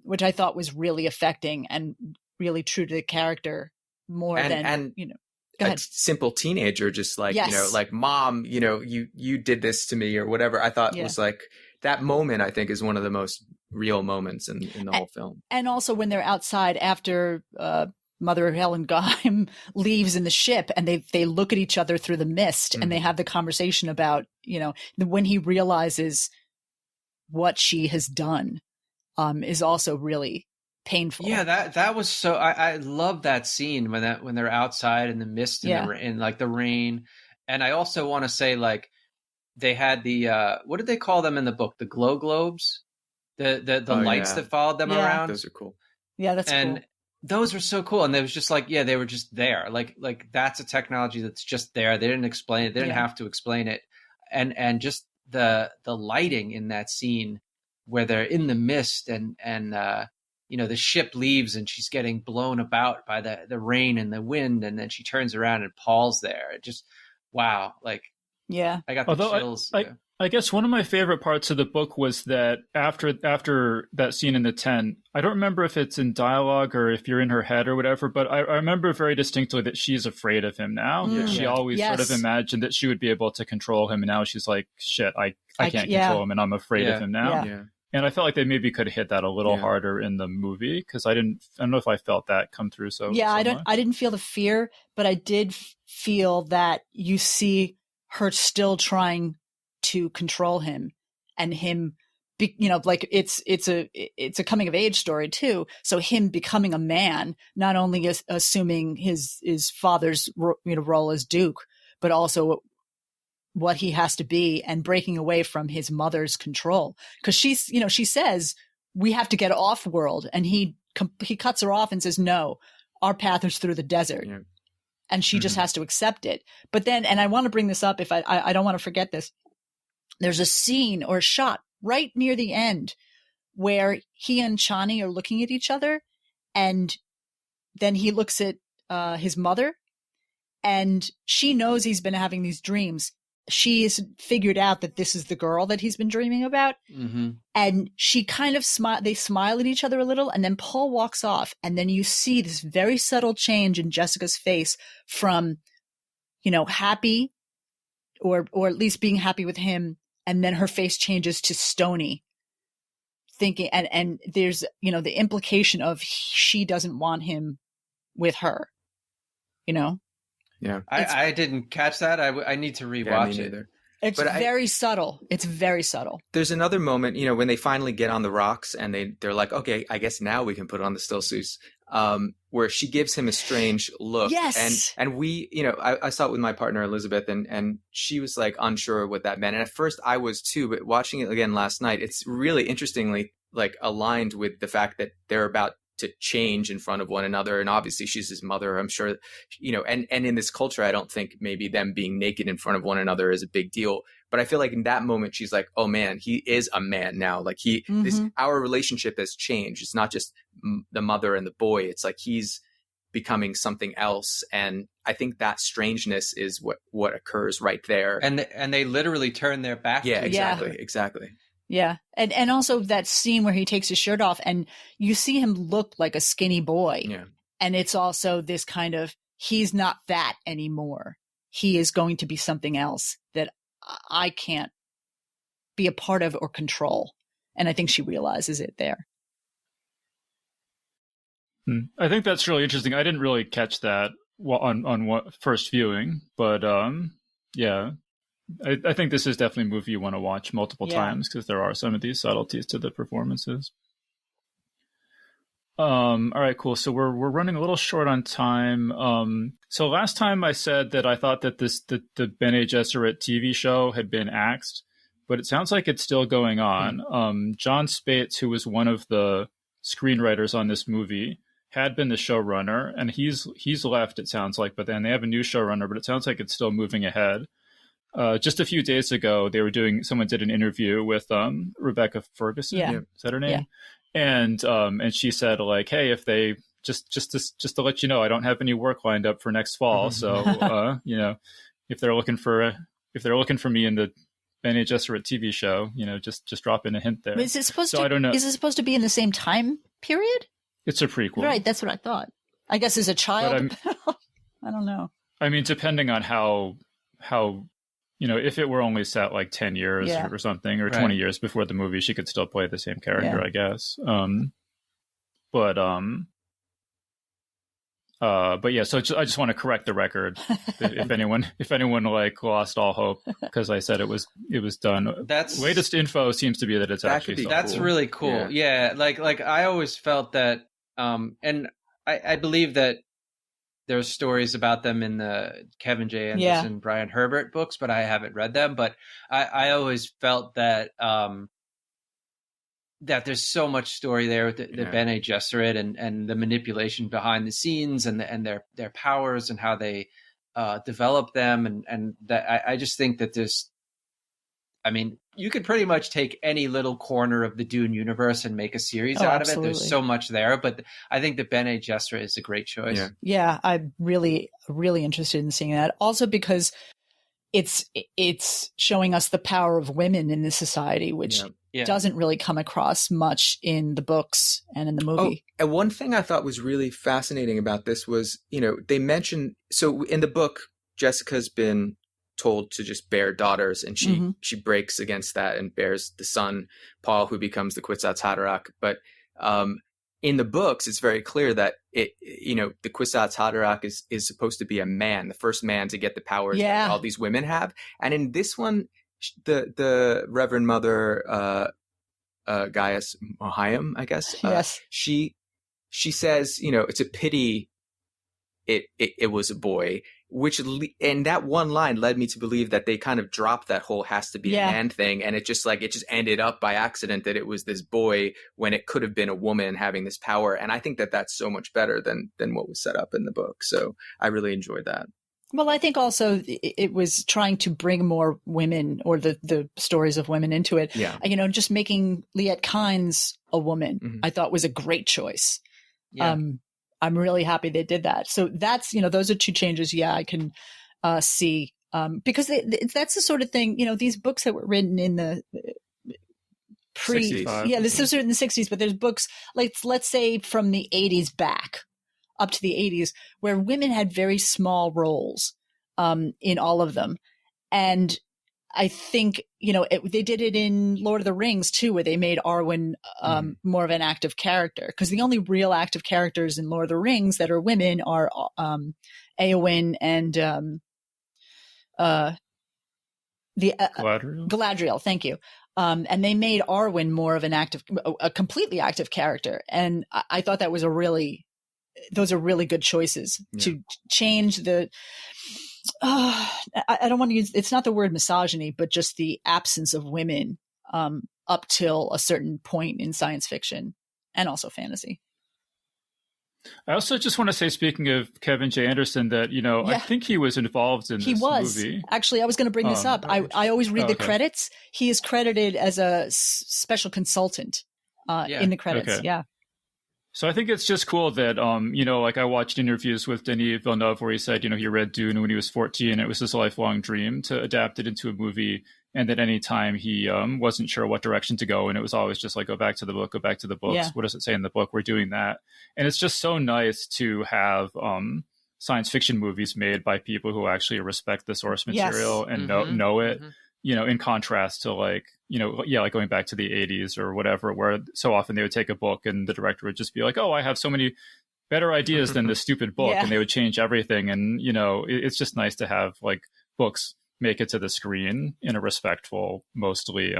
which I thought was really affecting and really true to the character more than a simple teenager, just like, like, Mom, you did this to me or whatever. I thought was like that moment, I think, is one of the most real moments in the whole film. And also when they're outside after Mother Helen Geim leaves in the ship, and they look at each other through the mist, and they have the conversation about, when he realizes what she has done, is also really painful. Yeah, that was so. I love that scene when they're outside in the mist and like the rain. And I also want to say, like, they had the what did they call them in the book? The glow globes, the lights that followed them around. Those are cool. Yeah, that's cool. Those were so cool. And it was just like, they were just there. Like that's a technology that's just there. They didn't explain it. They didn't have to explain it. And just the lighting in that scene where they're in the mist and the ship leaves and she's getting blown about by the rain and the wind. And then she turns around and Paul's there. It just, wow. Like, I got the chills. I guess one of my favorite parts of the book was that after that scene in the tent, I don't remember if it's in dialogue or if you're in her head or whatever, but I remember very distinctly that she's afraid of him now. She always sort of imagined that she would be able to control him, and now she's like, shit, I can't control him, and I'm afraid of him now. Yeah. And I felt like they maybe could have hit that a little harder in the movie, because I don't know if I felt that come through so much. I didn't feel the fear, but I did feel that you see her still trying to control him, and him, like it's a coming of age story too. So him becoming a man, not only assuming his father's role as Duke, but also what he has to be, and breaking away from his mother's control. Because she says we have to get off world, and he cuts her off and says, no, our path is through the desert. Yeah. And she just has to accept it. But then, and I want to bring this up, if I don't want to forget this, there's a scene or a shot right near the end where he and Chani are looking at each other, and then he looks at his mother, and she knows he's been having these dreams. She has figured out that this is the girl that he's been dreaming about. Mm-hmm. And she kind of they smile at each other a little, and then Paul walks off, and then you see this very subtle change in Jessica's face from, happy or at least being happy with him. And then her face changes to stony thinking. And there's, the implication of she doesn't want him with her, Yeah. I didn't catch that. I need to rewatch it. It's very subtle. It's very subtle. There's another moment, when they finally get on the rocks and they're like, okay, I guess now we can put on the still suits, where she gives him a strange look. Yes. And we, I saw it with my partner, Elizabeth, and she was like unsure what that meant. And at first I was too, but watching it again last night, it's really interestingly like aligned with the fact that they're about to change in front of one another. And obviously she's his mother, I'm sure, and in this culture, I don't think maybe them being naked in front of one another is a big deal. But I feel like in that moment, she's like, oh man, he is a man now. Like our relationship has changed. It's not just the mother and the boy. It's like he's becoming something else. And I think that strangeness is what occurs right there. And they literally turn their back. Yeah, exactly. Yeah. And also that scene where he takes his shirt off and you see him look like a skinny boy. Yeah. And it's also this kind of, he's not that anymore. He is going to be something else that I can't be a part of or control. And I think she realizes it there. I think that's really interesting. I didn't really catch that on first viewing, but yeah. I think this is definitely a movie you want to watch multiple times, because there are some of these subtleties to the performances. All right, cool. So we're running a little short on time. So last time I said that I thought that the Bene Gesserit TV show had been axed, but it sounds like it's still going on. John Spates, who was one of the screenwriters on this movie, had been the showrunner, and he's left, it sounds like, but then they have a new showrunner, but it sounds like it's still moving ahead. just a few days ago, someone did an interview with Rebecca Ferguson. Yeah. Is that her name? Yeah. And she said, like, hey, if they just to let you know, I don't have any work lined up for next fall. So if they're looking for me in the Bene Gesserit TV show, just drop in a hint there. Is it supposed I don't know. Is it supposed to be in the same time period? It's a prequel. Right, that's what I thought. I guess as a child, I don't know. I mean, depending on how if it were only set like 10 years or something, or 20 years before the movie, she could still play the same character, I guess. But yeah, so I just want to correct the record if anyone like lost all hope, because I said it was done. That's latest info seems to be that it's actually that's cool. Really cool. Yeah. Like I always felt that, and I believe that there's stories about them in the Kevin J. Anderson, Brian Herbert books, but I haven't read them. But I always felt that that there's so much story there with the Bene Gesserit and the manipulation behind the scenes and their powers and how they develop them, and that I just think that there's, I mean, you could pretty much take any little corner of the Dune universe and make a series out absolutely. of it. There's so much there, but I think the Bene Gesserit is a great choice. Yeah, I'm really interested in seeing that. Also because it's showing us the power of women in this society, which doesn't really come across much in the books and in the movie. Oh, and one thing I thought was really fascinating about this was, they mentioned, so in the book, Jessica's been told to just bear daughters, and she breaks against that and bears the son, Paul, who becomes the Kwisatz Haderach. But in the books, it's very clear that the Kwisatz Haderach is supposed to be a man, the first man to get the powers that all these women have. And in this one, the Reverend Mother Gaius Mohayim, I guess, she says, it's a pity it was a boy. And that one line led me to believe that they kind of dropped that whole has to be a man thing. And it just ended up by accident that it was this boy when it could have been a woman having this power. And I think that that's so much better than what was set up in the book. So I really enjoyed that. Well, I think also it was trying to bring more women, or the stories of women, into it. Yeah. Just making Liet Kynes a woman, I thought was a great choice. Yeah. I'm really happy they did that. So that's, those are two changes. Yeah, I can see, because that's the sort of thing, these books that were written in the 60s. This was written in the 60s, but there's books, like, let's say from the 80s back up to the 80s, where women had very small roles in all of them. And I think, they did it in Lord of the Rings too, where they made Arwen more of an active character. Because the only real active characters in Lord of the Rings that are women are Éowyn and Galadriel. Thank you. And they made Arwen more of a completely active character. And I thought that was those are really good choices to change the. I don't want to use, it's not the word misogyny, but just the absence of women up till a certain point in science fiction and also fantasy. I also just want to say, speaking of Kevin J. Anderson, that, I think he was involved in this movie. Actually, I was going to bring this up. I always read the credits. He is credited as a special consultant in the credits. Okay. Yeah. So I think it's just cool that, I watched interviews with Denis Villeneuve where he said, he read Dune when he was 14. And it was his lifelong dream to adapt it into a movie. And that any time he wasn't sure what direction to go. And it was always just like, go back to the book, go back to the books. Yeah. What does it say in the book? We're doing that. And it's just so nice to have science fiction movies made by people who actually respect the source material and know it. In contrast to like going back to the 80s or whatever, where so often they would take a book and the director would just be like, oh, I have so many better ideas than this stupid book. And they would change everything. And, it's just nice to have like books make it to the screen in a respectful, mostly,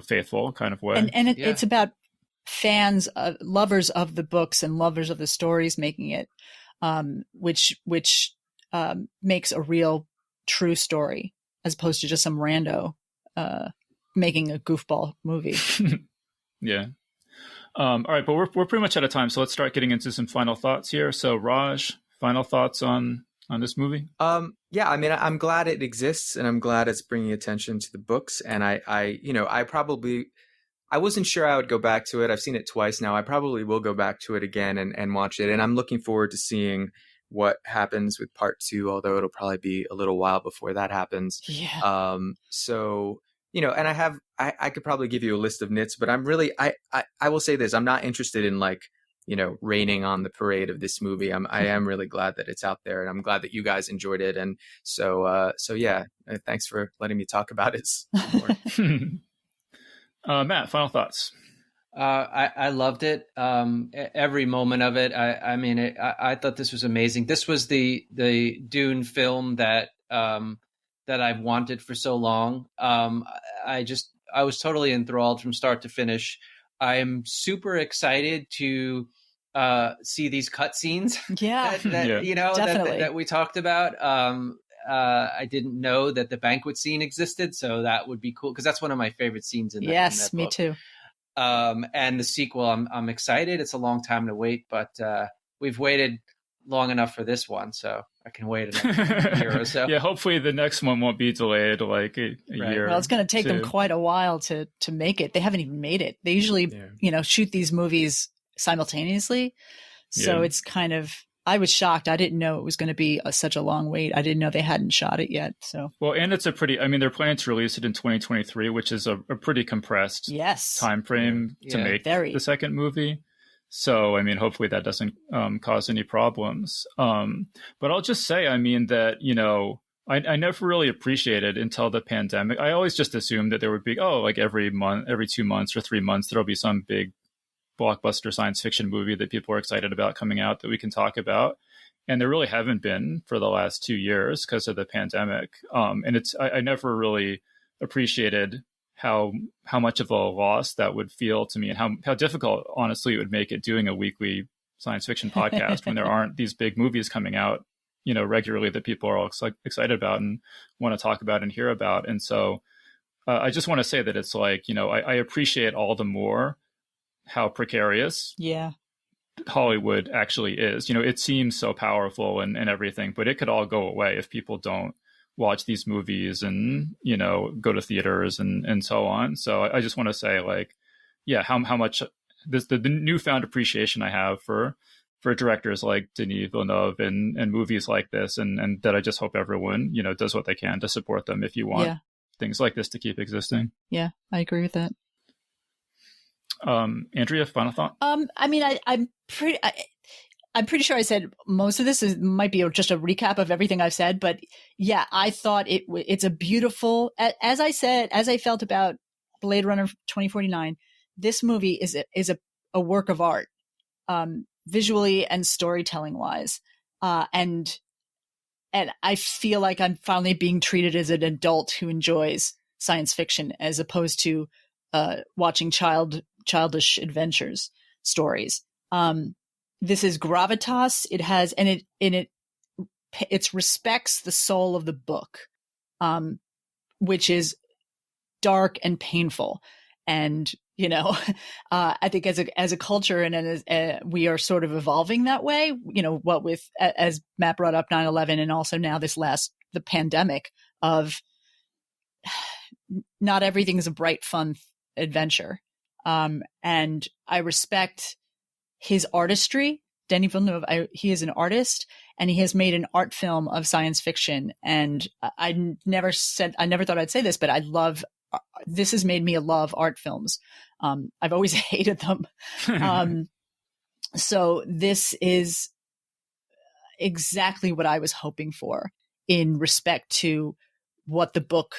faithful kind of way. And it's about fans, lovers of the books and lovers of the stories making it, which makes a real true story, as opposed to just some rando making a goofball movie. Yeah. All right, but we're pretty much out of time, so let's start getting into some final thoughts here. So, Raj, final thoughts on on this movie? Yeah, I mean, I'm glad it exists, and I'm glad it's bringing attention to the books. And I wasn't sure I would go back to it. I've seen it twice now. I probably will go back to it again and watch it. And I'm looking forward to seeing what happens with part 2, although it'll probably be a little while before that happens. Yeah. So, and I could probably give you a list of nits, but I'm really, I will say this, I'm not interested in raining on the parade of this movie. I am really glad that it's out there, and I'm glad that you guys enjoyed it. And so yeah, thanks for letting me talk about it some more. Matt, final thoughts. I loved it. Every moment of it. I thought this was amazing. This was the Dune film that I've wanted for so long. I was totally enthralled from start to finish. I'm super excited to see these cutscenes. Yeah, that we talked about. I didn't know that the banquet scene existed, so that would be cool because that's one of my favorite scenes in that. Yes, in that me book. too. And the sequel, I'm excited. It's a long time to wait, but we've waited long enough for this one, so I can wait another year or so. Yeah, hopefully the next one won't be delayed like a year. Well, it's going to take them quite a while to make it. They haven't even made it. They usually, shoot these movies simultaneously. So it's kind of, I was shocked. I didn't know it was going to be such a long wait. I didn't know they hadn't shot it yet. So well, and it's they're planning to release it in 2023, which is a pretty compressed time frame to make the second movie. So, hopefully that doesn't cause any problems. But I'll just say, that, I never really appreciated until the pandemic. I always just assumed that there would be, every 2 months or 3 months, there'll be some big blockbuster science fiction movie that people are excited about coming out that we can talk about. And there really haven't been for the last 2 years because of the pandemic. And I never really appreciated how much of a loss that would feel to me, and how difficult, honestly, it would make it doing a weekly science fiction podcast when there aren't these big movies coming out, regularly that people are all excited about and want to talk about and hear about. And so I just want to say that it's I appreciate all the more how precarious Hollywood actually is. It seems so powerful and everything, but it could all go away if people don't watch these movies and, go to theaters and so on. So I just want to say how much the newfound appreciation I have for directors like Denis Villeneuve and movies like this, and that I just hope everyone, does what they can to support them if you want things like this to keep existing. Yeah, I agree with that. Andrea, final thought? I'm pretty sure I said most of this might be just a recap of everything I've said, but yeah, I thought it's a beautiful, as I felt about Blade Runner 2049, this movie is a work of art, visually and storytelling wise. And I feel like I'm finally being treated as an adult who enjoys science fiction as opposed to, watching childish adventures stories. This is gravitas. It has, and it respects the soul of the book, which is dark and painful. And, I think as a culture and we are sort of evolving that way, what with, as Matt brought up 9/11 and also now the pandemic of not everything is a bright, fun adventure. And I respect his artistry. Denis Villeneuve, he is an artist, and he has made an art film of science fiction. And I never thought I'd say this, but this has made me love art films. I've always hated them. So this is exactly what I was hoping for in respect to what the book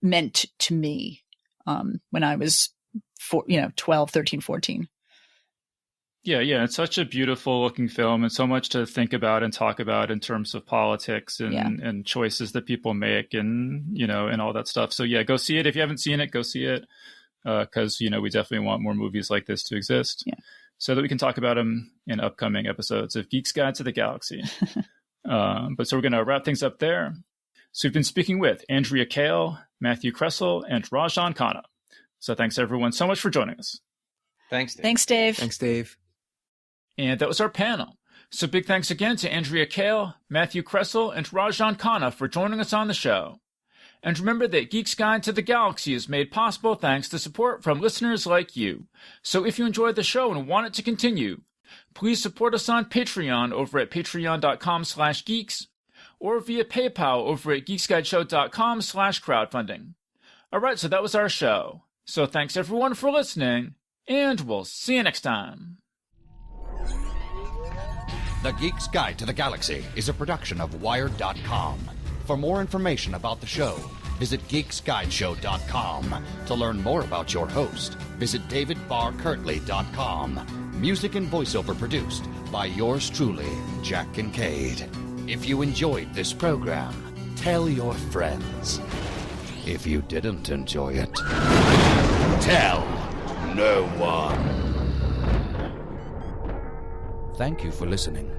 meant to me, when I was 12, 13, 14. Yeah. It's such a beautiful looking film and so much to think about and talk about in terms of politics and choices that people make and, and all that stuff. So yeah, go see it. If you haven't seen it, go see it. Cause we definitely want more movies like this to exist so that we can talk about them in upcoming episodes of Geek's Guide to the Galaxy. But so we're going to wrap things up there. So we've been speaking with Andrea Kail, Matthew Kressel, and Rajan Khanna. So thanks everyone so much for joining us. Thanks, Dave. Thanks, Dave. Thanks, Dave. And that was our panel. So big thanks again to Andrea Kail, Matthew Kressel, and Rajan Khanna for joining us on the show. And remember that Geek's Guide to the Galaxy is made possible thanks to support from listeners like you. So if you enjoyed the show and want it to continue, please support us on Patreon over at patreon.com/geeks or via PayPal over at geeksguideshow.com/crowdfunding. Alright, so that was our show. So thanks everyone for listening, and we'll see you next time. The Geek's Guide to the Galaxy is a production of Wired.com. For more information about the show, visit geeksguideshow.com. To learn more about your host, visit davidbarrkirtley.com. Music and voiceover produced by yours truly, Jack Kincaid. If you enjoyed this program, tell your friends. If you didn't enjoy it, tell no one. Thank you for listening.